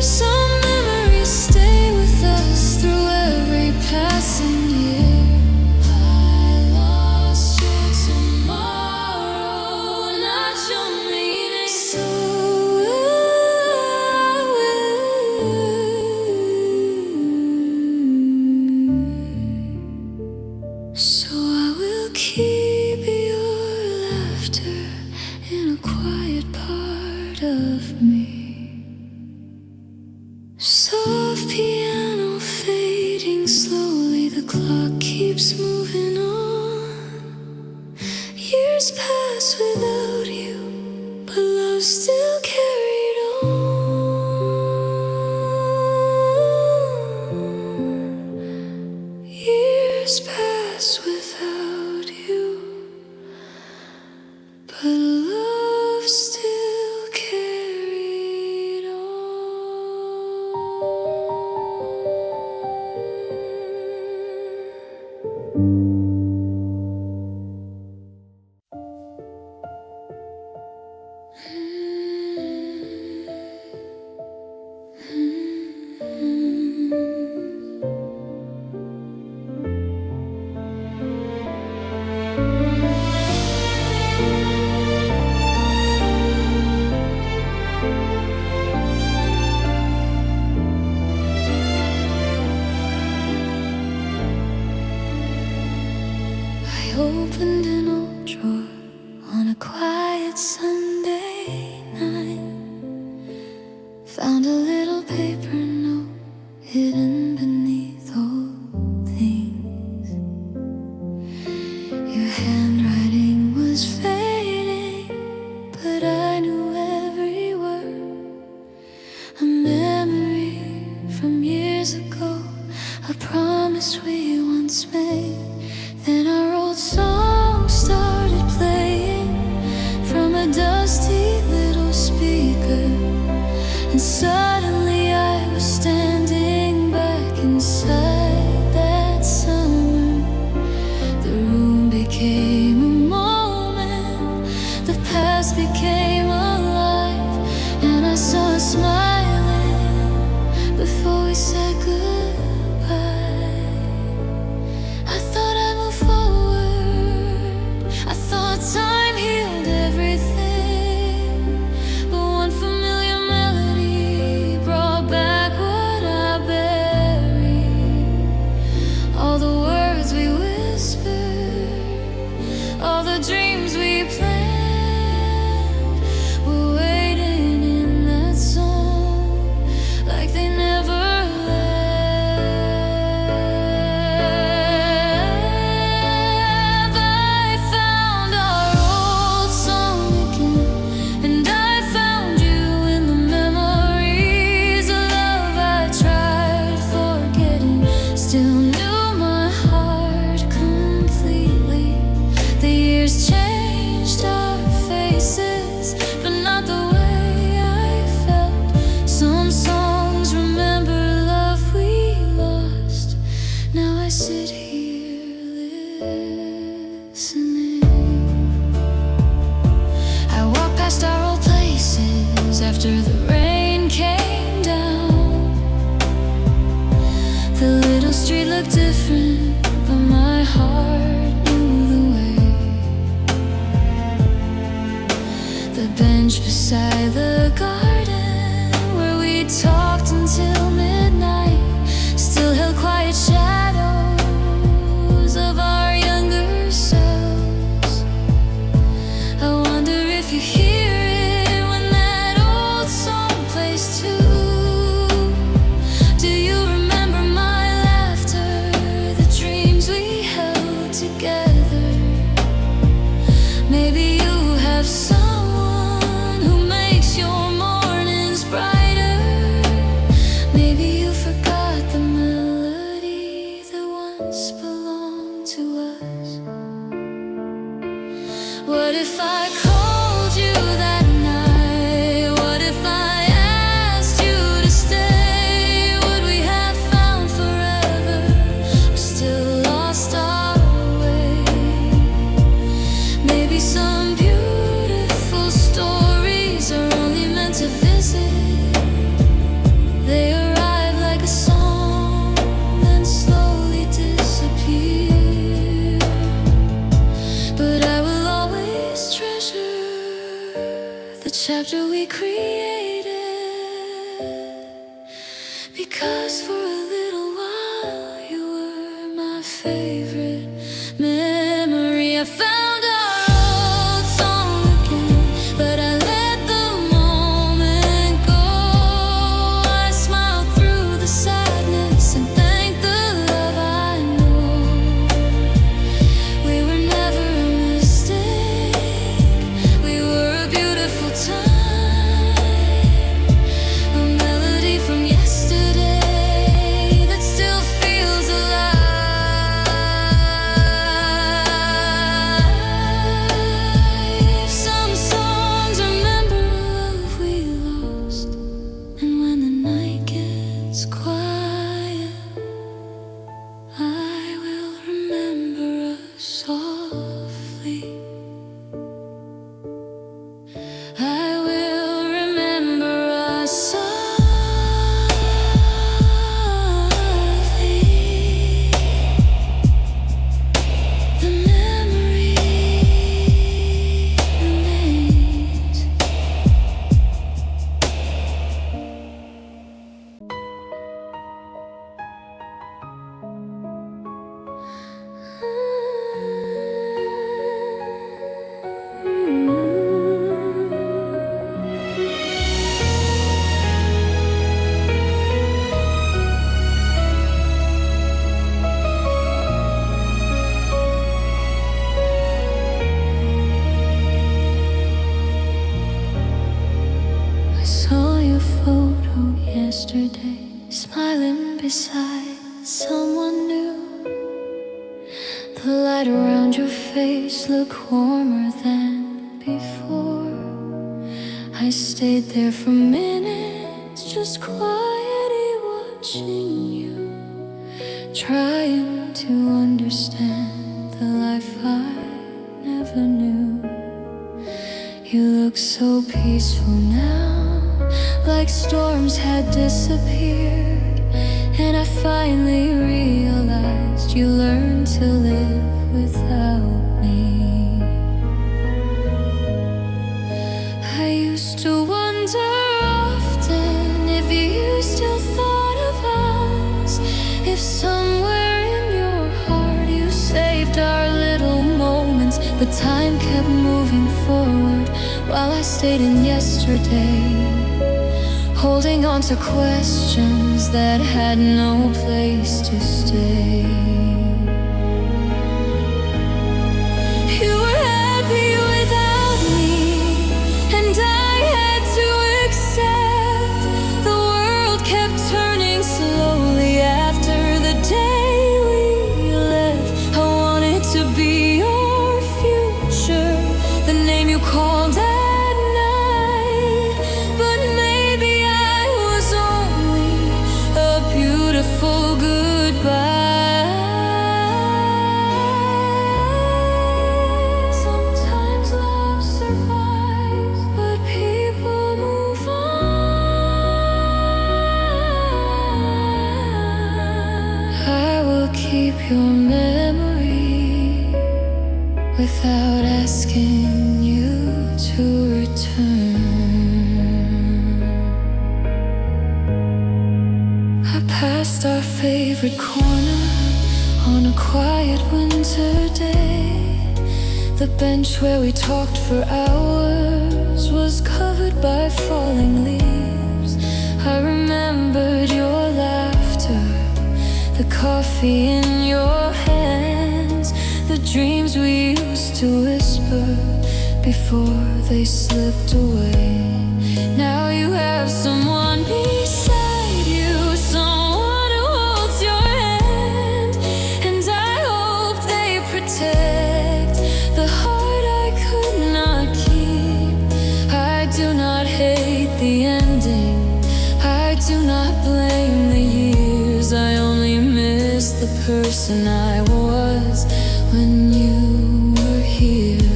Some memories stay with us through every passing year. I lost your tomorrow, not your meaning. So I will keep your laughter in a quiet part of me. Soft piano fading slowly, the clock keeps moving on. Years pass without you, but love still carried on. Years pass without you, but love still carried on. I opened an old drawer on a quiet Sunday night, found a little paper note hidden beneath old things. Your handwriting was fading, but I knew every word. A memory from years ago, a promise we once made. Then our old song started playing from a dusty little speaker, and suddenly I was standing back inside that summer. The room became a moment, the past became alive, and I saw us smiling before we said goodbye. I thought I'd move forward, I thought time healed everything, but one familiar melody brought back what I buried. All the words we whispered, all the dreams we planned. bench beside the garden where we talked until midnight, still held quiet shadows of our younger selves. I wonder if you hear it when that old song plays too. Do you remember my laughter, the dreams we held together? Maybe you have someone who makes your mornings brighter. Maybe you forgot the melody that once belonged to us. What if I called you that night? What if I asked you to stay? Would we have found forever, or still lost our way? Maybe some beautiful stories are only meant to visit. They arrive like a song, then slowly disappear. But I will always treasure the chapter we created, because for a little while you were my favorite memory. I found our old song again, but I let the moment go. I smiled through the sadness and thanked the love I know. We were never a mistake, we were a beautiful time, a melody from yesterday that still feels alive. Some songs remember love we lost, and when the night gets quiet, I will remember us softly. I will remember us softly. The memory remains. I saw your photo yesterday, smiling beside someone new. The light around your face looked warmer than before. I stayed there for minutes, just quietly watching you, trying to understand the life I never knew. You look so peaceful now, like storms had disappeared. And I finally realized you learned to live without me. I used to wonder often if you still thought of us, if somewhere in your heart you saved our little moments. But time kept moving forward while I stayed in yesterday, holding on to questions that had no place to stay. You were happy without me, and I had to accept the world kept turning slowly after the day we left. I wanted to be your future, the name you called at night. But maybe I was only a beautiful goodbye. Sometimes love survives, but people move on. I will keep your memory without asking you to. favorite corner on a quiet winter day. The bench where we talked for hours was covered by falling leaves. I remembered your laughter, the coffee in your hands, the dreams we used to whisper before they slipped away. Now you have someone beside you, someone who holds your hand, and I hope they protect the heart I could not keep. I do not hate the ending, I do not blame the years. I only miss the person I was when you were here.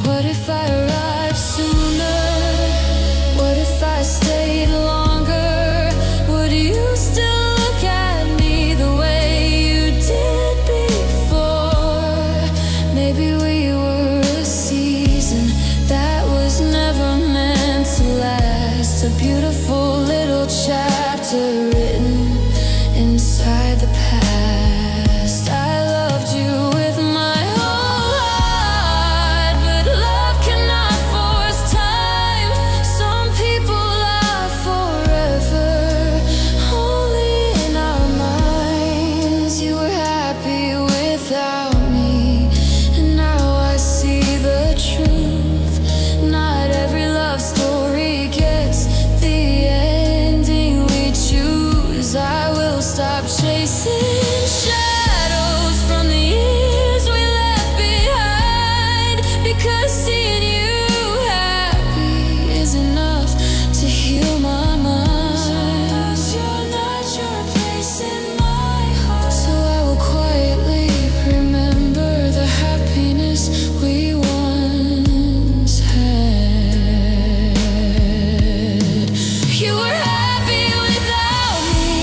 What if I arrived sooner? What if I stayed longer? Would you still look at me the way you did before? Maybe we were a season that was never meant to last, a beautiful little chapter written inside the past. I loved you with my whole heart, but love cannot force time. Some people love forever, only in our minds. You were happy without me, and now I see the truth. Not every love story gets the ending we choose. I will stop chasing shadows from the years we left behind, because seeing you happy is enough to heal my mind. Sometimes you're not your place in my heart, so I will quietly remember the happiness we once had. You were happy without me,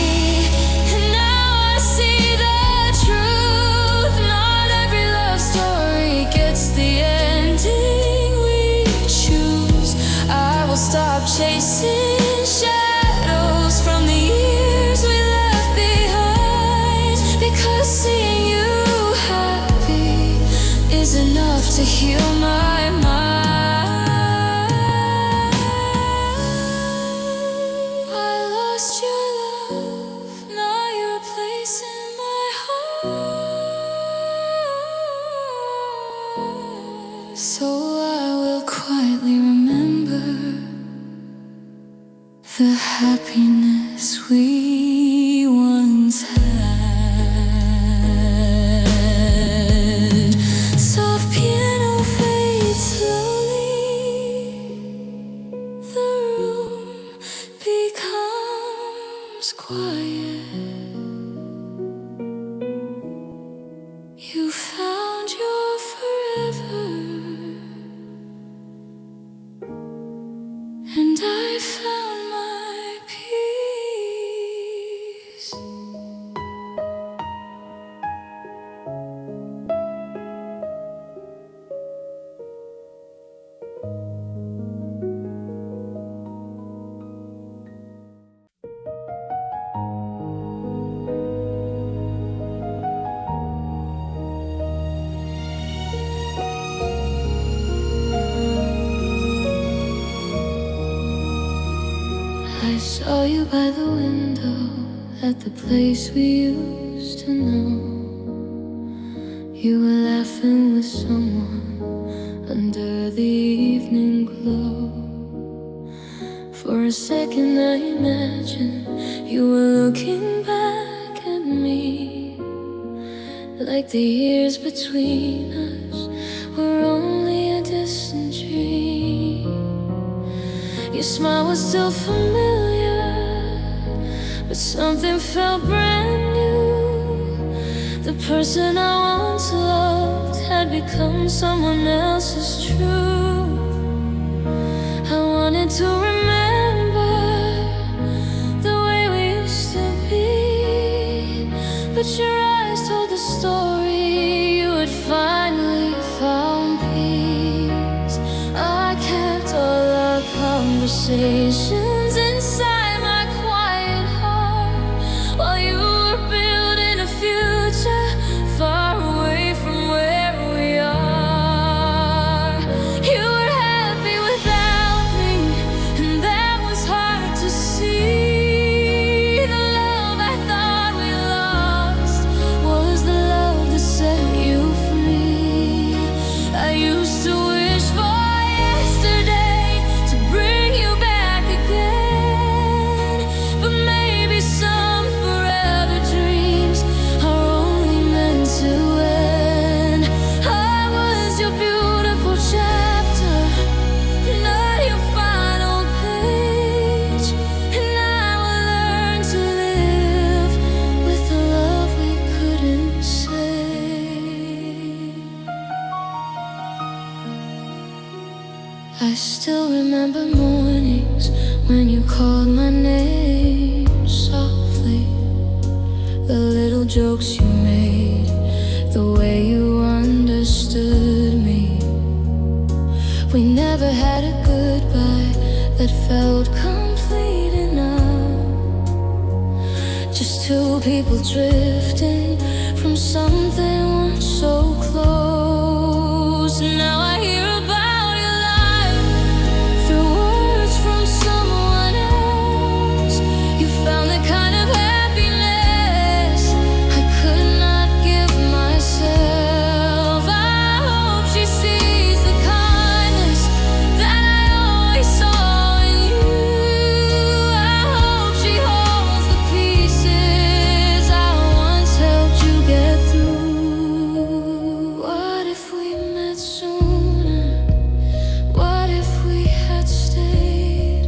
and now I see the truth. Not every love story gets the ending we choose. I will stop chasing shadows from the years we left behind, because seeing you happy is enough to heal my mind. I lost your love, now you're a place in my heart. So I will quietly remember the happiness we once had. Soft piano fades slowly, the room becomes quiet. You found your forever, and I found my peace. I saw you by the window at the place we used to know. You were laughing with someone under the evening glow. For a second I imagined you were looking back at me, like the years between us were only a distant dream. Your smile was still familiar, but something felt brand new. The person I once loved had become someone else's truth. I wanted to remember the way we used to be, but your eyes told the story. You had finally found peace. I kept all our conversations inside my quiet heart, while I still remember mornings when you called my name softly, the little jokes you made, the way you understood me. We never had a goodbye that felt complete enough, just two people drifting from something once so close. Now I hear about your life through words from someone else. You found the kind of happiness I could not give myself. I hope she sees the kindness that I always saw in you. I hope she holds the pieces I once helped you get through. What if we met sooner? What if we had stayed?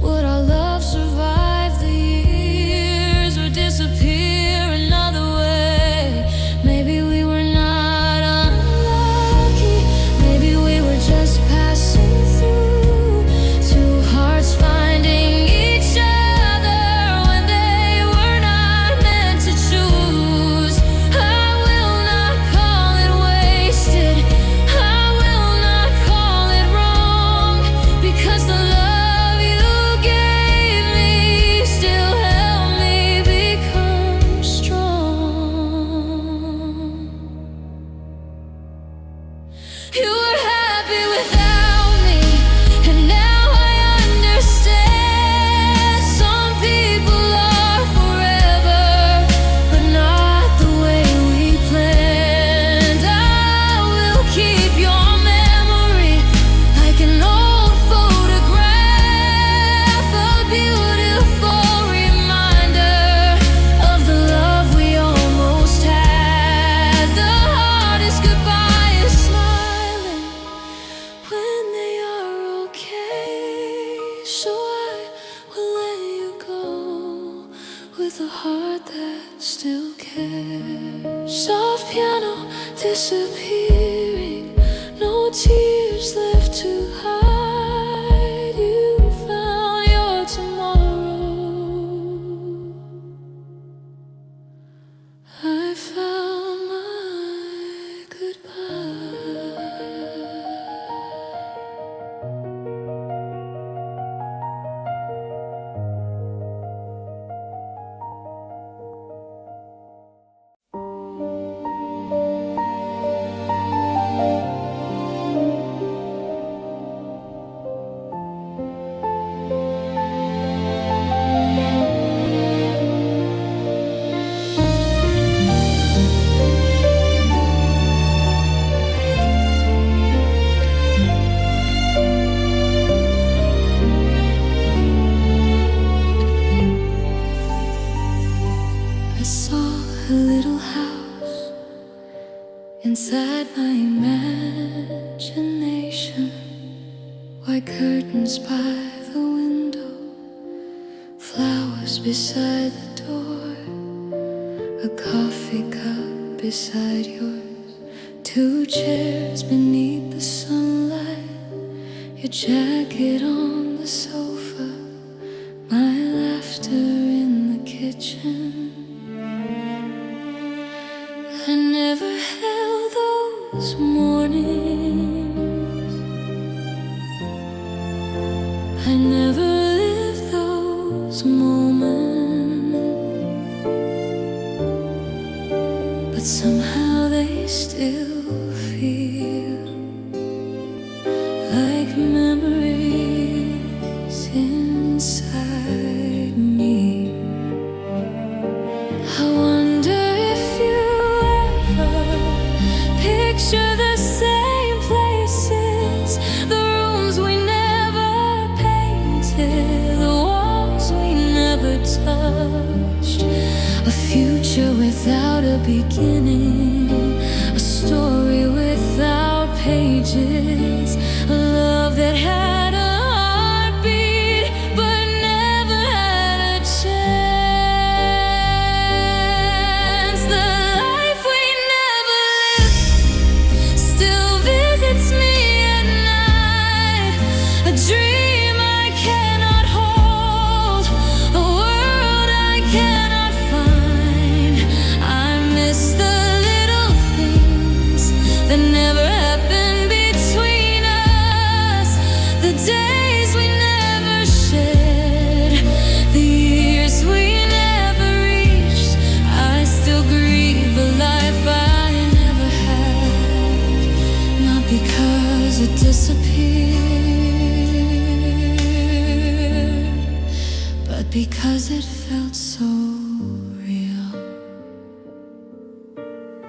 Would our love survive the years or disappear another way? Maybe we were not unlucky. Maybe we were just passing through, two hearts finding each other when they were not meant to choose. I will not call it wasted. I will not call it wrong, because the love you gave me still helped me become strong. You were happy without me, and now I understand. Some people are forever, but not the way we planned. I will keep your memory like an old photograph, a beautiful reminder of the love we almost had. The hardest goodbye is smiling when they are okay. So I will let you go with a heart that still cares. Soft piano disappearing, no tears left to hide. You found your tomorrow, I found my goodbye. I saw a little house inside my imagination, white curtains by the window, flowers beside the door, a coffee cup beside yours, two chairs beneath the sunlight, your jacket on the sofa, my laughter in the kitchen. I never held those mornings, I never lived those moments, but somehow they still feel like memories inside me. I wonder if you ever picture the same places, the rooms we never painted, the walls we never touched, a future without a beginning, a story without pages, a love that had a heartbeat but never had a chance. The life we never lived still visits me at night. because it disappeared, but because it felt so real.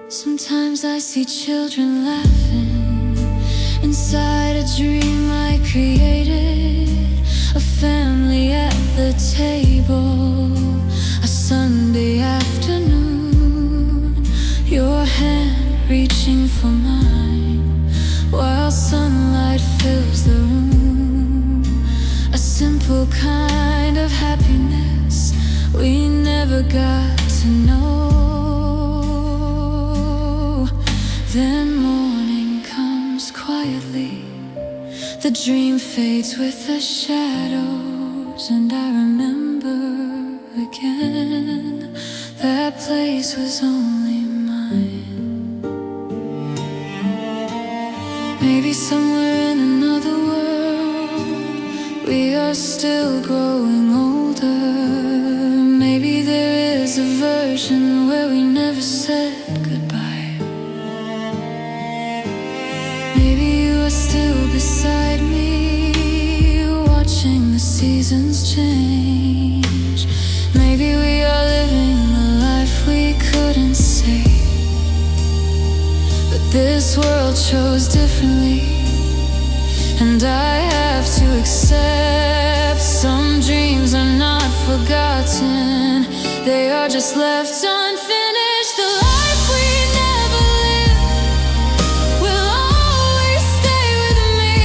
Sometimes I see children laughing inside a dream I created, a family at the table, a Sunday afternoon, your hand reaching for mine while sunlight fills the room. A simple kind of happiness we never got to know. Then morning comes quietly, the dream fades with the shadows, and I remember again that place was only mine. Maybe somewhere in another world we are still growing older. Maybe there is a version where we never said goodbye. Maybe you are still beside me, watching the seasons change. Maybe we are living the life we couldn't save, but this world chose differently, and I have to accept some dreams are not forgotten, they are just left unfinished. The life we never lived will always stay with me,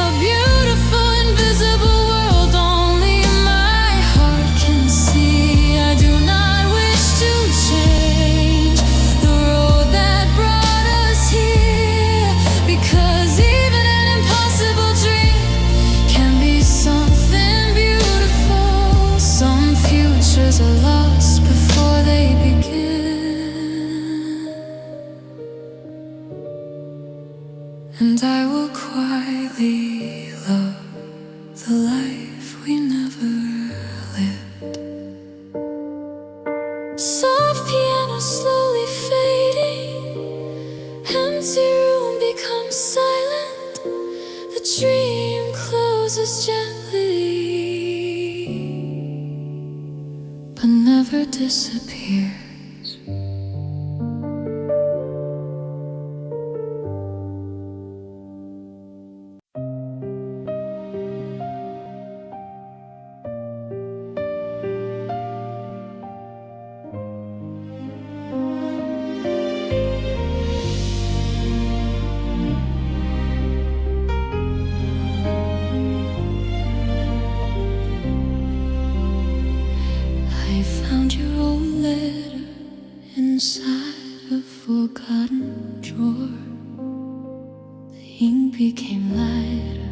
a beautiful invisible world only my heart can see. I do not wish to change the road that brought us here, because even an impossible dream can be something beautiful. Some futures are lost before they begin, and I will quietly love the life we never lived. Soft piano slowly fading, empty room becomes silent, the dream closes gently, but never disappears. I found your old letter inside a forgotten drawer. The ink became lighter,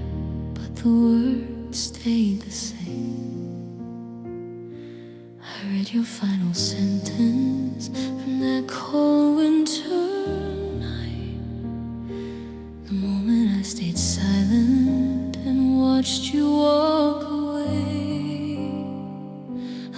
but the words stayed the same. I read your final sentence from that cold winter night, the moment I stayed silent and watched you walk away.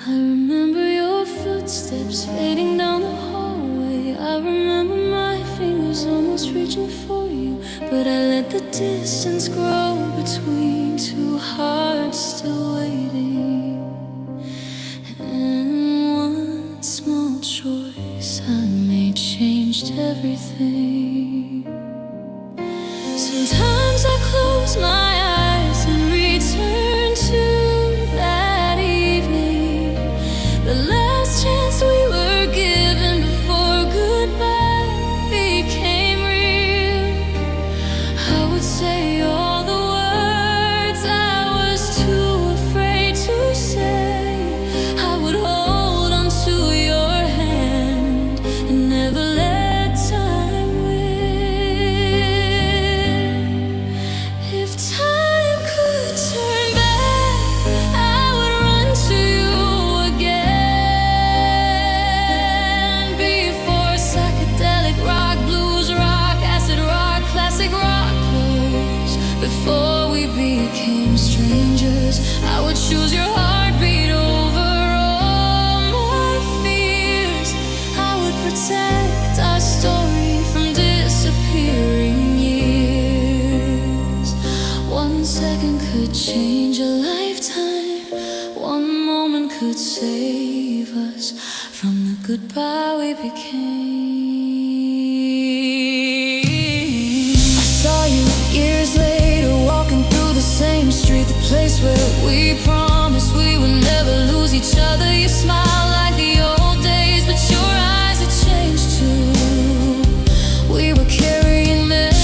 I remember your footsteps fading down the hallway. I remember my fingers almost reaching for you, but I let the distance grow between two hearts still waiting. And one small choice I made changed everything. Sometimes I close my eyes and return to that evening, the last chance we were given before goodbye became real. I would say all the words I was too afraid to say. I would hold on to your hand and never let time win. If time could turn back, I would run to you again. Before psychedelic rock, blues rock, acid rock, classic rock close. Before we became strangers, I would choose your heartbeat over all my fears. I would protect our story from disappearing years. change a lifetime. One moment could save us from the goodbye we became. I saw you years later, walking through the same street, the place where we promised we would never lose each other. You smiled like the old days, but your eyes had changed too. We were carrying memories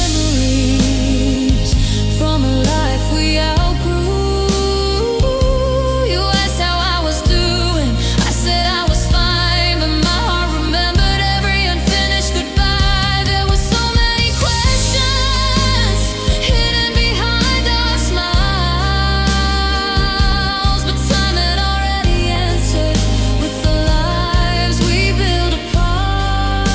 from a life we outgrew. You asked how I was doing, I said I was fine, but my heart remembered every unfinished goodbye. There were so many questions hidden behind our smiles, but time had already answered with the lives we built apart.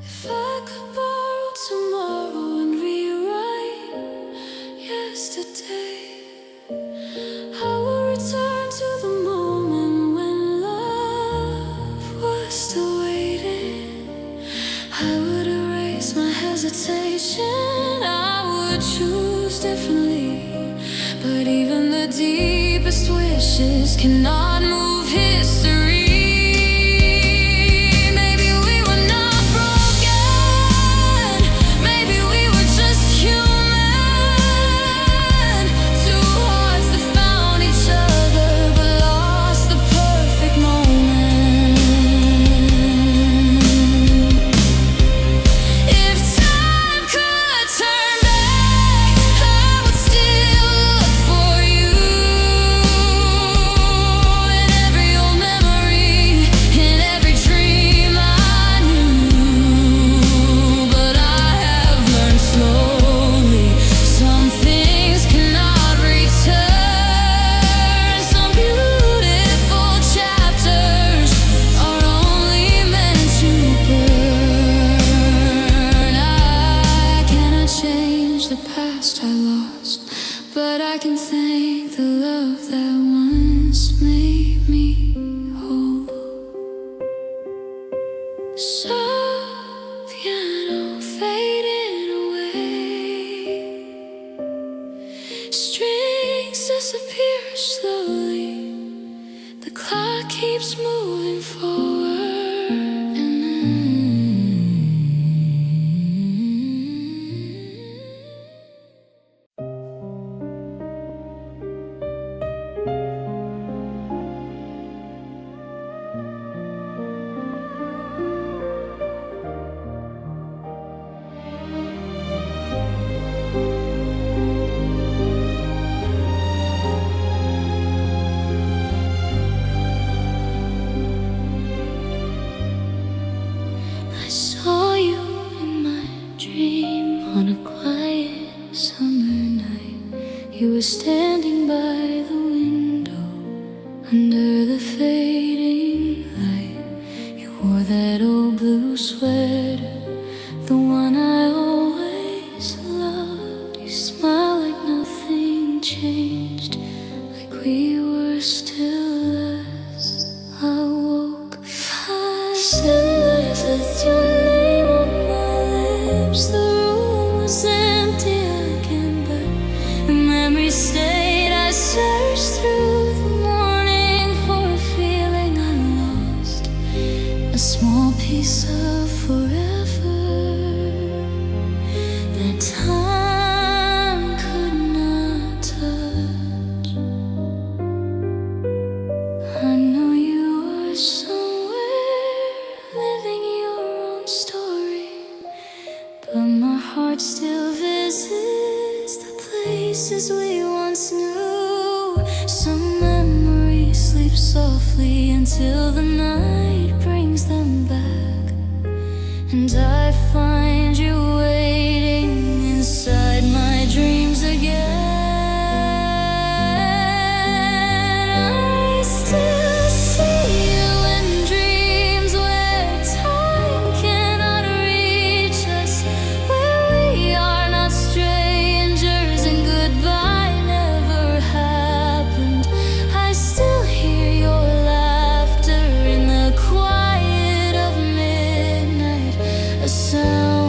If I could borrow tomorrow and rewrite yesterday, I would return to the moment when love was still waiting. I would erase my hesitation, I would choose differently. But even the deepest wishes cannot move history. Maybe we were not broken, maybe we were just human. Two hearts that found each other but lost the perfect moment. If time could turn back, I would still look for you in every old memory, in every dream I knew. But I have learned slowly, some things cannot return. Some beautiful chapters are only meant to burn. I cannot change the past I lost, but I can thank the love that once made me whole. Soft piano fading away, strings disappear slowly, the clock keeps moving forward, and I saw you in my dream on a quiet summer night. You were standing by the window under the fading light. You wore that old blue sweater, the one I always loved. You smiled like nothing changed, like we were still us. I woke 5 sunlight with your name on my lips. The room was empty again, but the memory stayed. I searched through the morning for a feeling I lost, a small piece of forever that time could not touch. I know you are somewhere living your own story, but my heart still visits the places we once knew. Some memories sleep softly until the night brings them back, and I find you waiting inside my dreams again. I still see you in dreams where time cannot reach us, where we are not strangers and goodbye never happened. I still hear your laughter in the quiet of midnight, a sound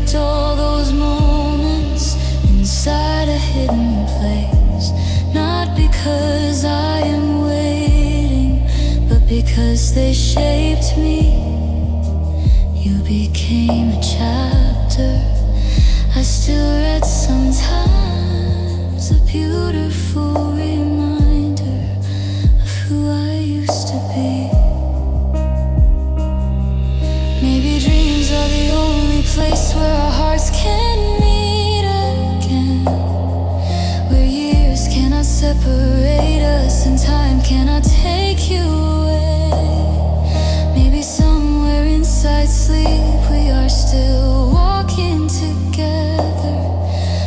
kept all those moments inside a hidden place. Not because I am waiting, but because they shaped me. You became a chapter I still read sometimes, a beautiful reminder of who I used to be. Maybe dreams are the only place where our hearts can meet again, where years cannot separate us and time cannot take you away. Maybe somewhere inside sleep we are still walking together,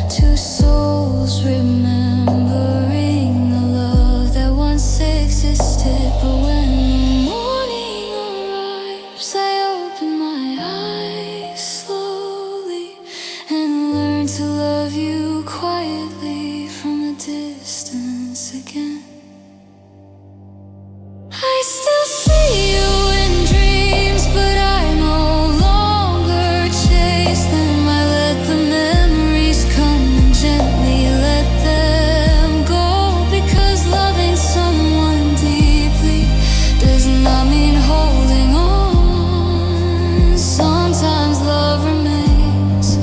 two souls remembering the love that once existed. But when the morning arrives, I open my eyes slowly and learn to love you quietly from a distance again. I still see you in dreams, but I no longer chase them. I let the memories come and gently let them go, because loving someone deeply does not mean holding on. Sometimes love remains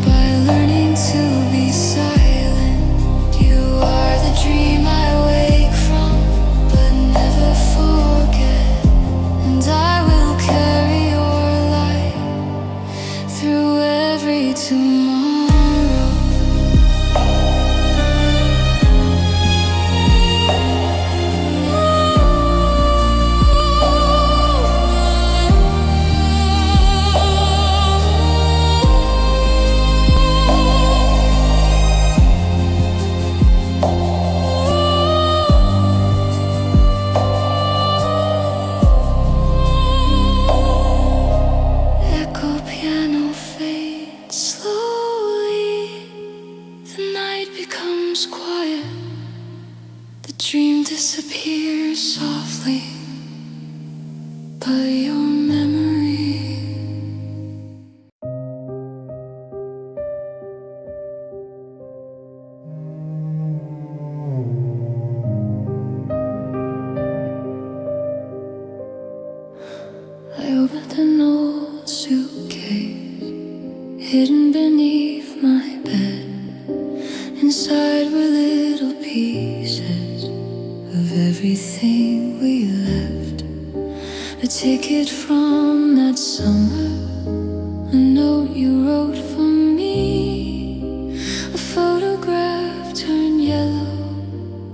by learning to be silent. You are the dream I wake from but never forget, and I will carry your light through every tomorrow. Echo piano fades slowly, the night becomes quiet, the dream disappears softly, but your memory. I opened an old suitcase hidden beneath my bed. Inside were little pieces of everything we left. A ticket from that summer, a note you wrote for me, a photograph turned yellow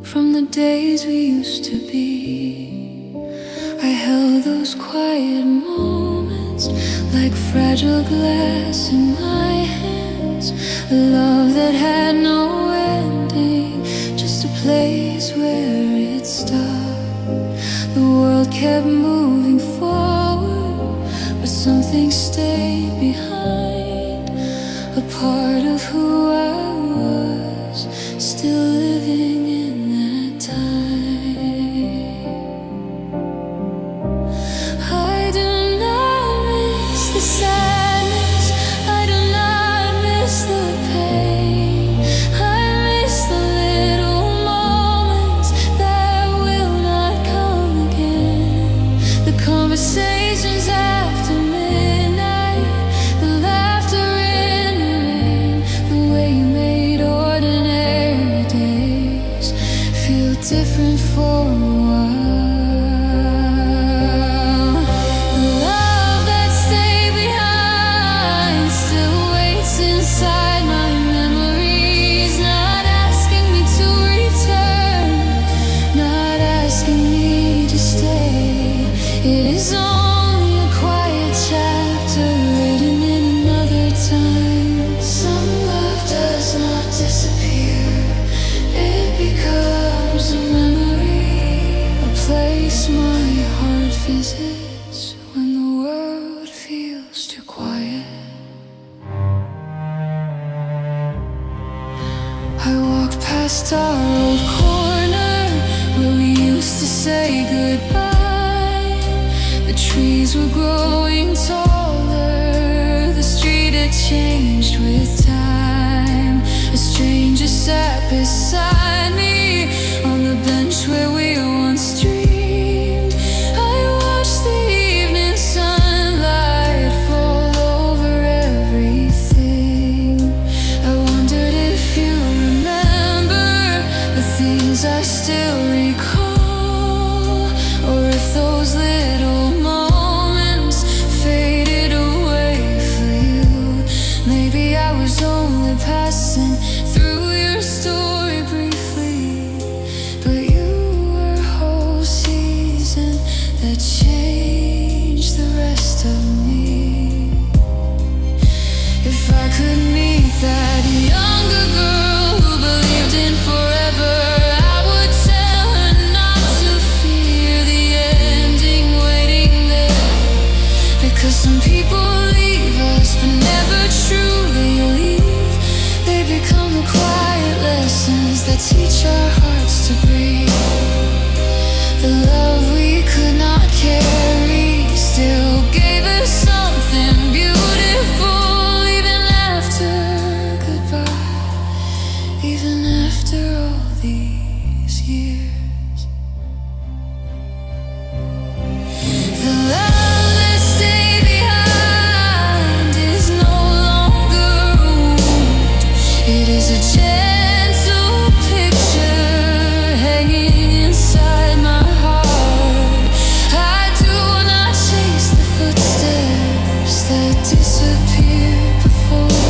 from the days we used to be. I held those quiet moments like fragile glass in my hands, a love that had no ending, just a place where it stopped. The world kept moving forward, but something stayed behind, a part of who I was, still living in that time. I do not miss the sadness, I do not miss the pain. I miss the little moments that will not come again, the conversations after midnight, the laughter in the rain, the way you made ordinary days feel different for a while. The love that stayed behind still waits inside my memories, not asking me to return, not asking me to stay. It is only a quiet chapter written in another time. Some love does not disappear, it becomes a memory, a place my heart visits when the world feels too quiet. I walk past our old corner where we used to say goodbye. The trees were growing taller, the street had changed. changed with time. A stranger sat beside me on the bench where we once dreamed. I watched the evening sunlight fall over everything. I wondered if you remember the things I still recall, or if those little moments faded away for you. Maybe I was only passing through your story briefly, but you were a whole season that changed the rest of me. If I could meet that younger girl who believed in forever, I would tell her not to fear the ending waiting there. Because some people leave us but never truly leave. They become the quiet lessons that teach our hearts to breathe. The love we could not carry still gave us something beautiful, even after goodbye, even after all these years. The love that stayed behind is no longer a wound. It is a gentle picture hanging inside my heart. I do not chase the footsteps that disappeared before.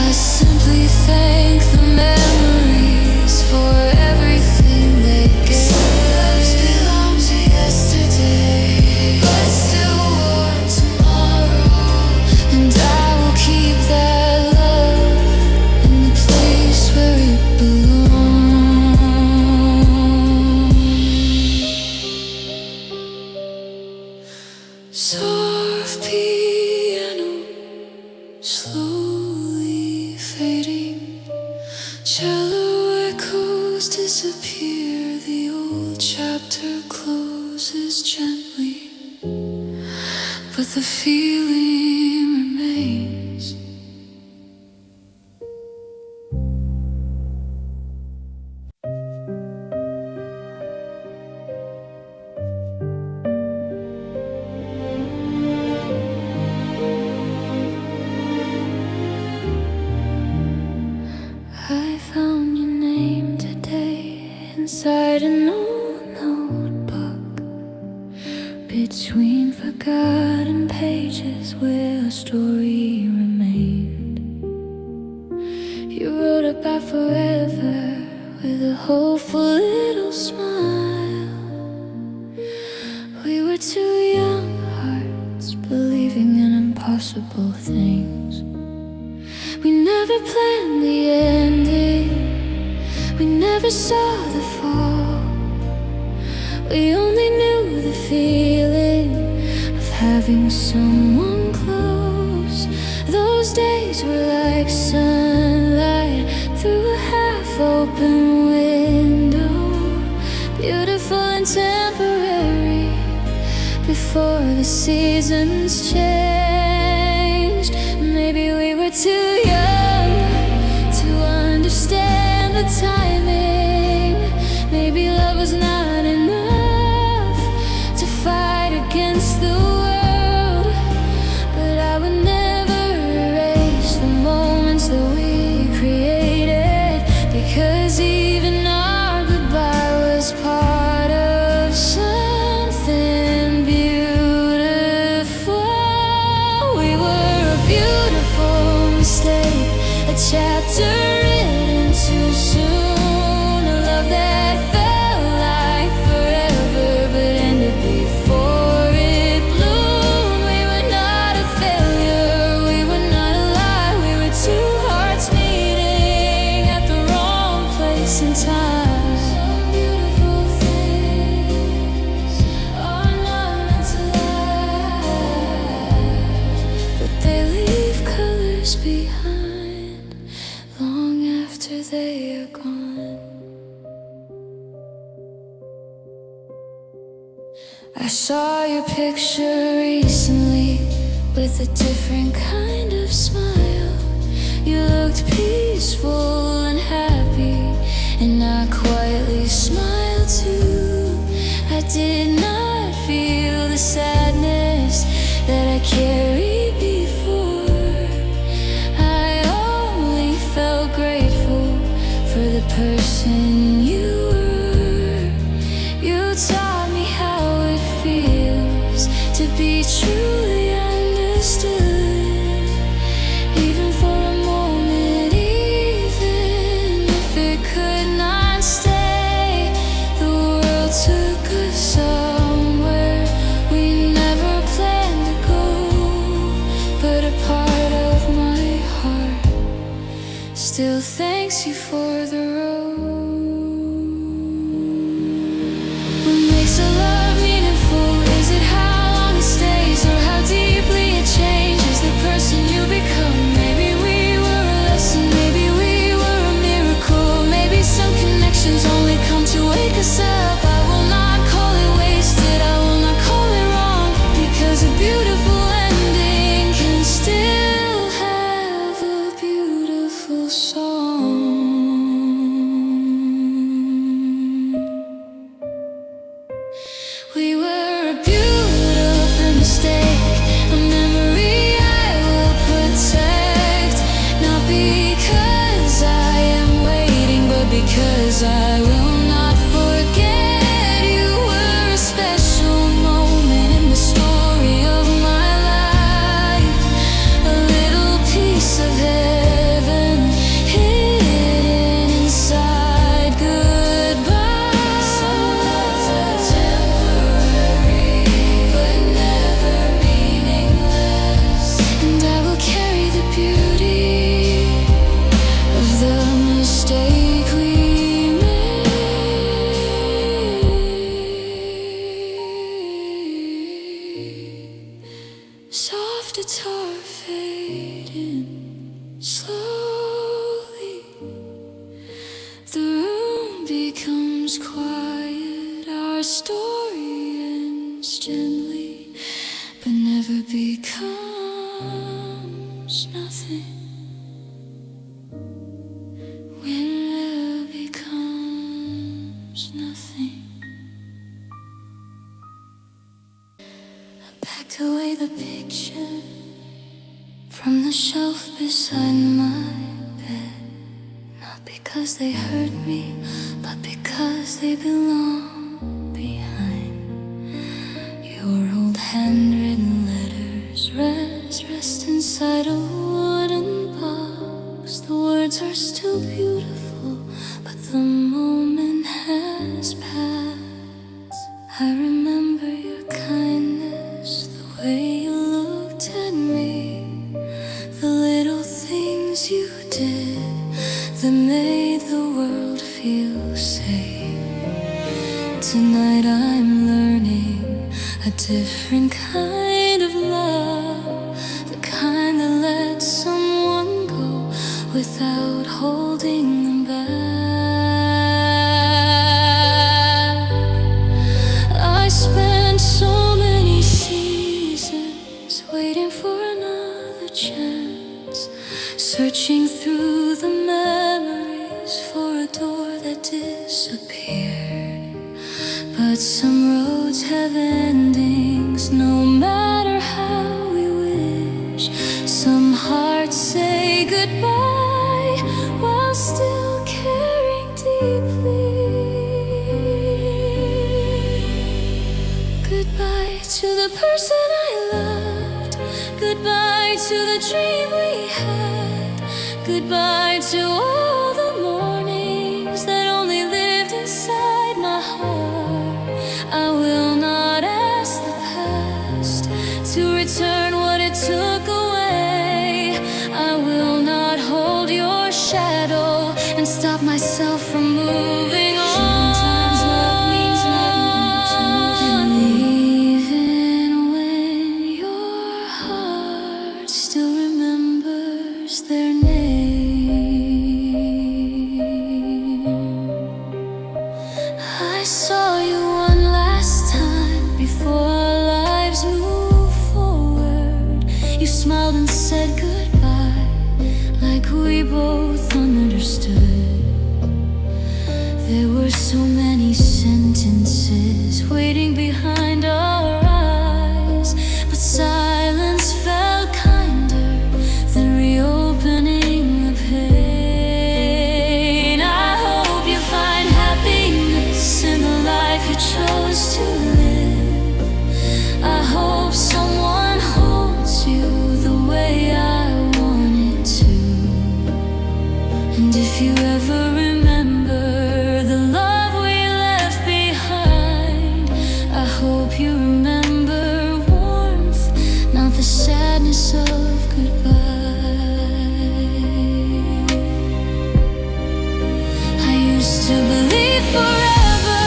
I simply thank the memories for everything they gave. Some loves belong to yesterday, but still warm tomorrow. And I will keep that love in the place where it belongs. Soft piano slowly fading, cello echoes disappear, the old chapter closes gently, but the feeling remains. I found your name today inside an old notebook, between forgotten pages where a story remained. You wrote about forever with a hopeful little smile. We were two young hearts believing in impossible things. We never planned the ending, we never saw the fall. We only knew the feeling of having someone close. Those days were like sunlight through a half-open window, beautiful and temporary, before the seasons changed. Maybe we were too young to understand the timing. Maybe love was not enough to fight against the world. But I would never erase the moments that we created, because even our goodbye was part of something beautiful. We were a beautiful mistake, a chapter written too soon, a love that felt like forever but ended before it bloomed. We were not a failure, we were not a lie, we were two hearts meeting at the wrong place and time. Some beautiful things are not meant to last, but they leave colors behind long after they are gone. I saw your picture recently with a different kind of have smiled. You looked peaceful and happy, and I quietly smiled too. I did not feel the sadness that I carried before. I only felt grateful for the person you were. You taught me how it feels to be truly understood, even for a moment, even if it could not stay. The world took us somewhere we never planned to go, but a part of my heart still thanks you for the road. What makes a love meaningful? Is it how long it stays, or how deeply it changes the person you become? Maybe we were a lesson, maybe we were a miracle. Maybe some connections only come to wake us up. I will not call it wasted, I will not call it wrong, because a beautiful ending can still have a beautiful song. We were a beautiful mistake, a memory I will protect, not because I am waiting, but because I will not forget. You were a special moment in the story of my life, a little piece of heaven hidden inside. Goodbye. Some loves are temporary, but never meaningless, and I will carry the beauty of the mistake we made. Soft guitar fading slowly, the room becomes quiet. Our story ends gently, but never becomes nothing. When love becomes nothing. I packed away the picture from the shelf beside my bed, not because they hurt me, but because they belong behind. Your old handwritten letters rest inside a wooden box. The words are still beautiful, but the moment has passed. I remember your kindness, the way you looked at me, the little things you did that made the world feel safe. Tonight I'm learning a different kind of love, the kind that lets someone go without holding them back. I spent so many seasons waiting for another chance, searching through the memories for a door that disappeared. But some roads have endings, no matter how we wish. Some hearts say goodbye while still caring deeply. Goodbye to the person I loved, goodbye to the dream we had, goodbye to all the mornings that only lived inside my heart. I will not ask the past to return what it took away. I will not hold your shadow and stop myself from moving on. Sometimes love means nothing, even when your heart still remembers their name. I saw you one last time before our lives moved forward. You smiled and said goodbye. both understood. There were so many sentences waiting behind our eyes, but silence felt kinder than reopening the pain. I hope you find happiness in the life you chose to live. I hope someone holds you the way I wanted to. And if you ever remember the love we left behind, I hope you remember warmth, not the sadness of goodbye. I used to believe forever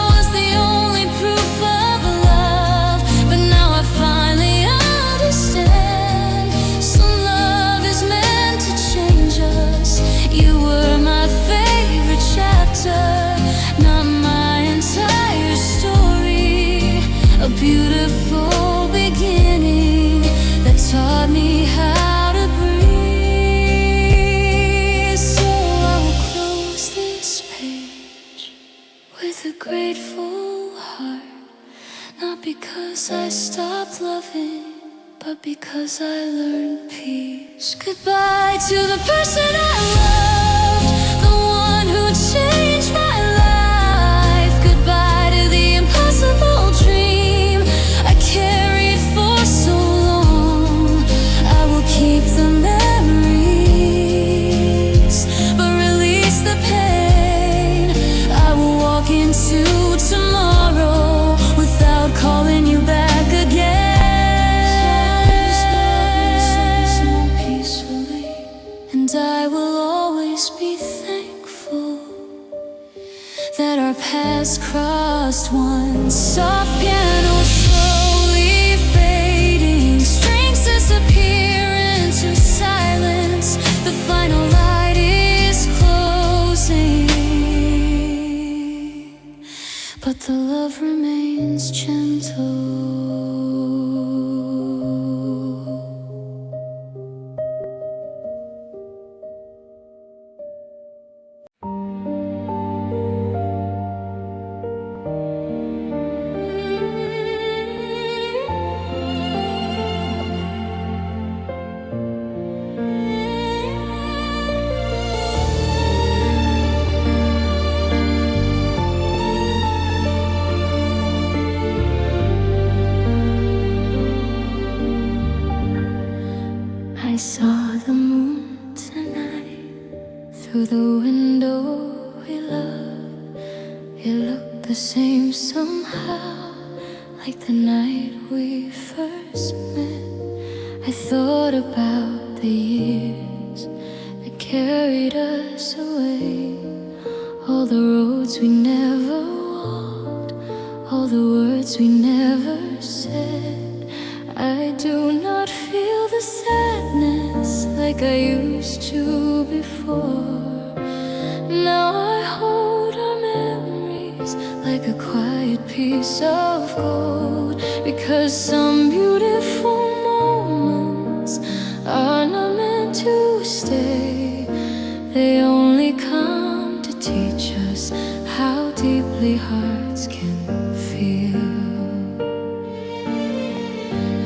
was the only proof of love, but now I finally understand some love is meant to change us. You were my favorite chapter, not my entire story. A beautiful beginning that taught me how to breathe. So I will close this page with a grateful heart, not because I stopped loving, but because I learned peace. Goodbye to the person I loved, the one who changed my life. Goodbye to the impossible dream I carried for so long. I will keep the memories, but release the pain. I will walk into tomorrow without calling you back again. Peacefully, and I will always be thankful that our paths crossed once. Soft piano slowly fading, strings disappear into silence. The final light is closing, but the love remains gentle. I saw the moon tonight through the window we love. It looked the same somehow, like the night we first met. I thought about the years that carried us away, all the roads we never walked, all the words we never said. I do not feel the sadness like I used to before. Now I hold our memories like a quiet piece of gold, because some beautiful moments are not meant to stay. They only come to teach us how deeply hearts can feel.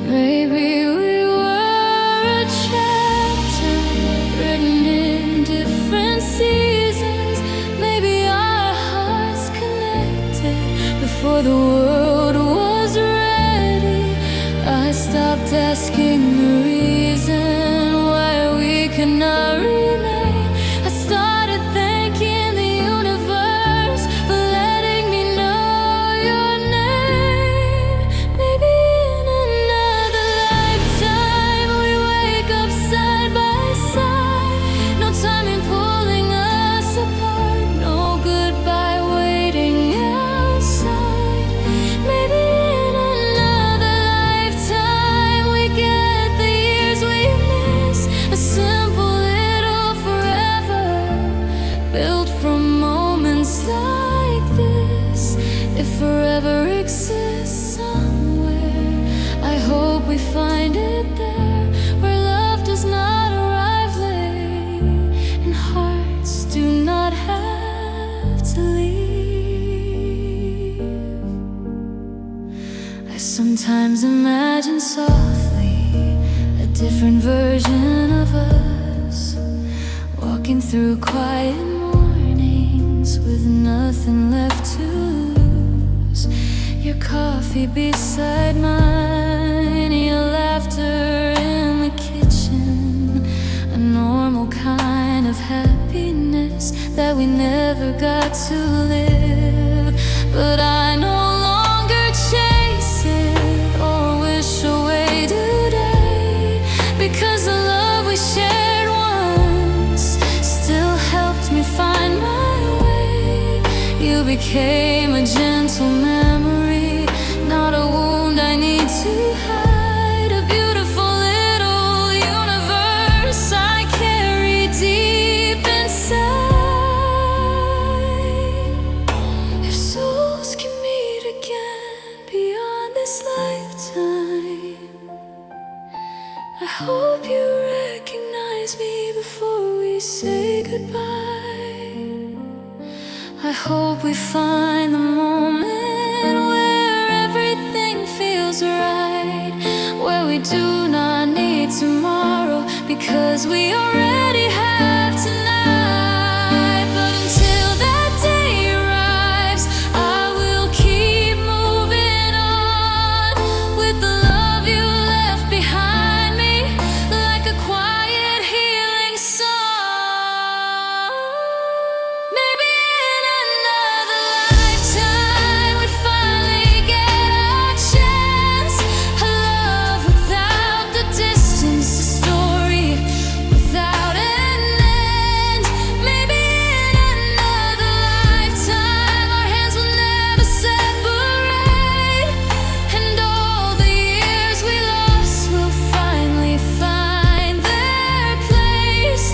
Maybe we were a chapter written in different seasons. Maybe our hearts connected before the world was ready. I stopped asking the reason why we could not remain. I started thanking the universe for letting me know your name. Maybe in another lifetime we wake up side by side. No time in pulling us apart, no goodbye waiting outside. Maybe in another lifetime we get the years we miss, a simple little forever. sometimes imagine softly a different version of us, walking through quiet mornings with nothing left to lose. Your coffee beside mine, your laughter in the kitchen, a normal kind of happiness that we never got to live. But I no longer chase it or wish away today, because the love we shared once still helped me find my way. You became a gentle memory, not a wound I need to hide, a beautiful little universe I carry deep inside. If souls can meet again beyond this lifetime, I hope you recognize me before we say goodbye. I hope we find the moment where everything feels right, where we do not need tomorrow because we already have tonight. But until that day arrives, I will keep moving on with the love you left behind me, like a quiet healing song. Maybe in another lifetime we finally get our chance, a love without the distance, a story without an end. Maybe in another lifetime our hands will never separate, and all the years we lost will finally find their place.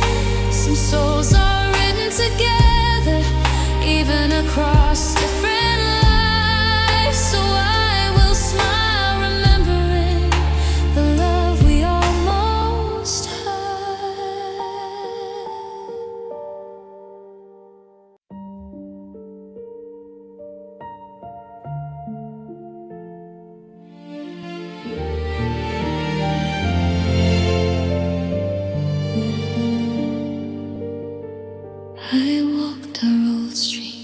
Some souls are written together, even across different lives. So I will smile, remembering the love we almost had. I walked our old street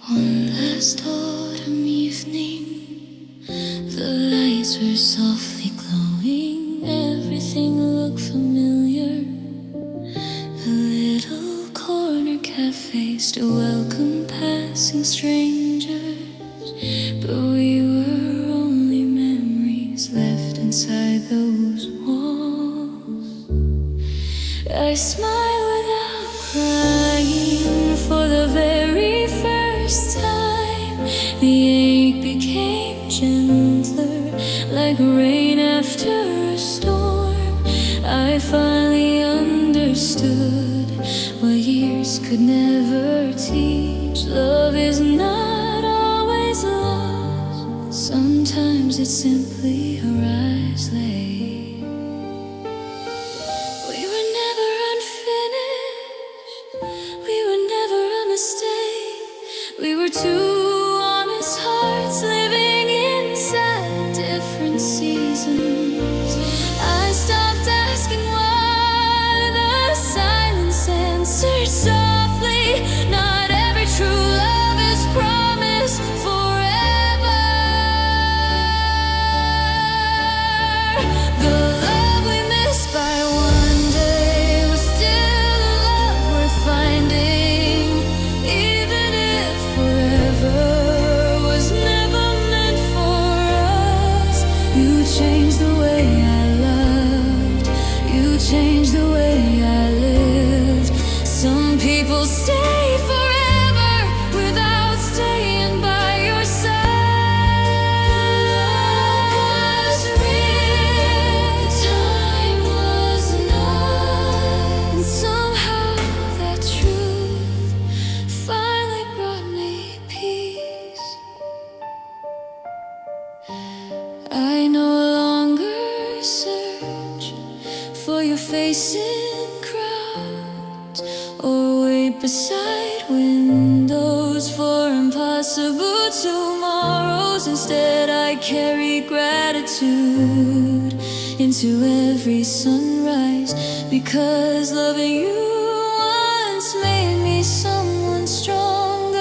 one last autumn evening. The lights were softly glowing, everything looked familiar. The little corner cafes to welcome passing strangers, but we were only memories left inside those walls. I smiled without crying for the very first time. The ache became gentler, like rain after a storm. I finally understood what years could never teach. Love is not always lost, sometimes it simply arrives late. We were never unfinished, we were never a mistake. We were two honest hearts living inside different seasons. I stopped asking why, the silence answered softly. Not every true love is promised forever. The love we missed by one day was still a love worth finding, even if forever was never meant for us. You changed the way I loved, you changed the way I lived. Some people stay forever without staying by your side. Love was real, time was not, and somehow that truth finally brought me peace. I no longer search for your face in crowds, or wait beside windows for impossible impossible tomorrows. Instead, I carry gratitude into every sunrise, because loving you once made me someone stronger.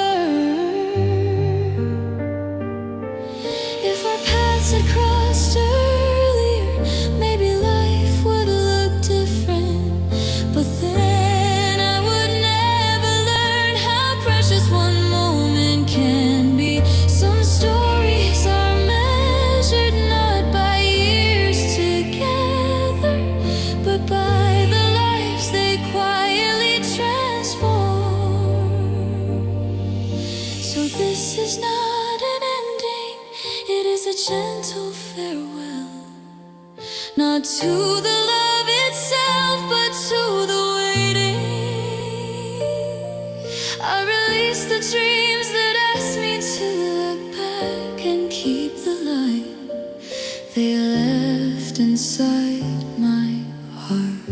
If our paths had crossed earlier, maybe life would look different. But then I would never learn how precious one moment can be. Some stories are measured not by years together, but by the lives they quietly transform. So this is not an ending, it is a gentle farewell. Not to the love itself, but to the waiting. I release the dreams that ask me to look back and keep the light they left inside my heart.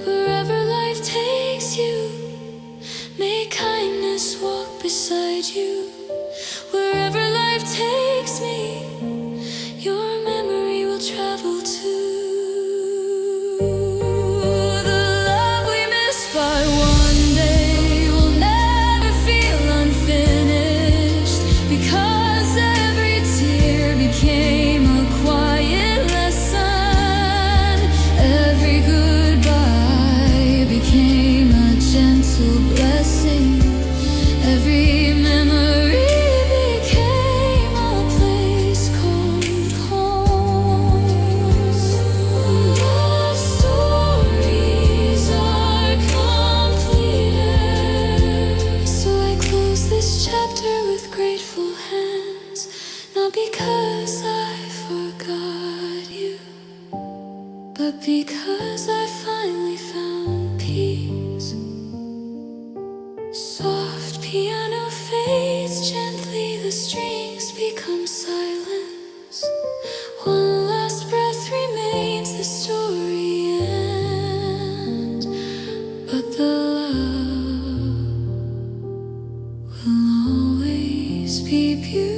Wherever life takes you, may kindness walk beside you. Wherever life takes me, your memory will travel too. The love we miss by one day will never feel unfinished, because every tear became a quiet lesson. Every goodbye became a gentle blessing. Every memory became a place called home. Love stories are completed, so I close this chapter with grateful hands, not because I forgot you, but because I finally found peace. Soft piano fades gently, the strings become silence. One last breath remains, the story ends, but the love will always be beautiful.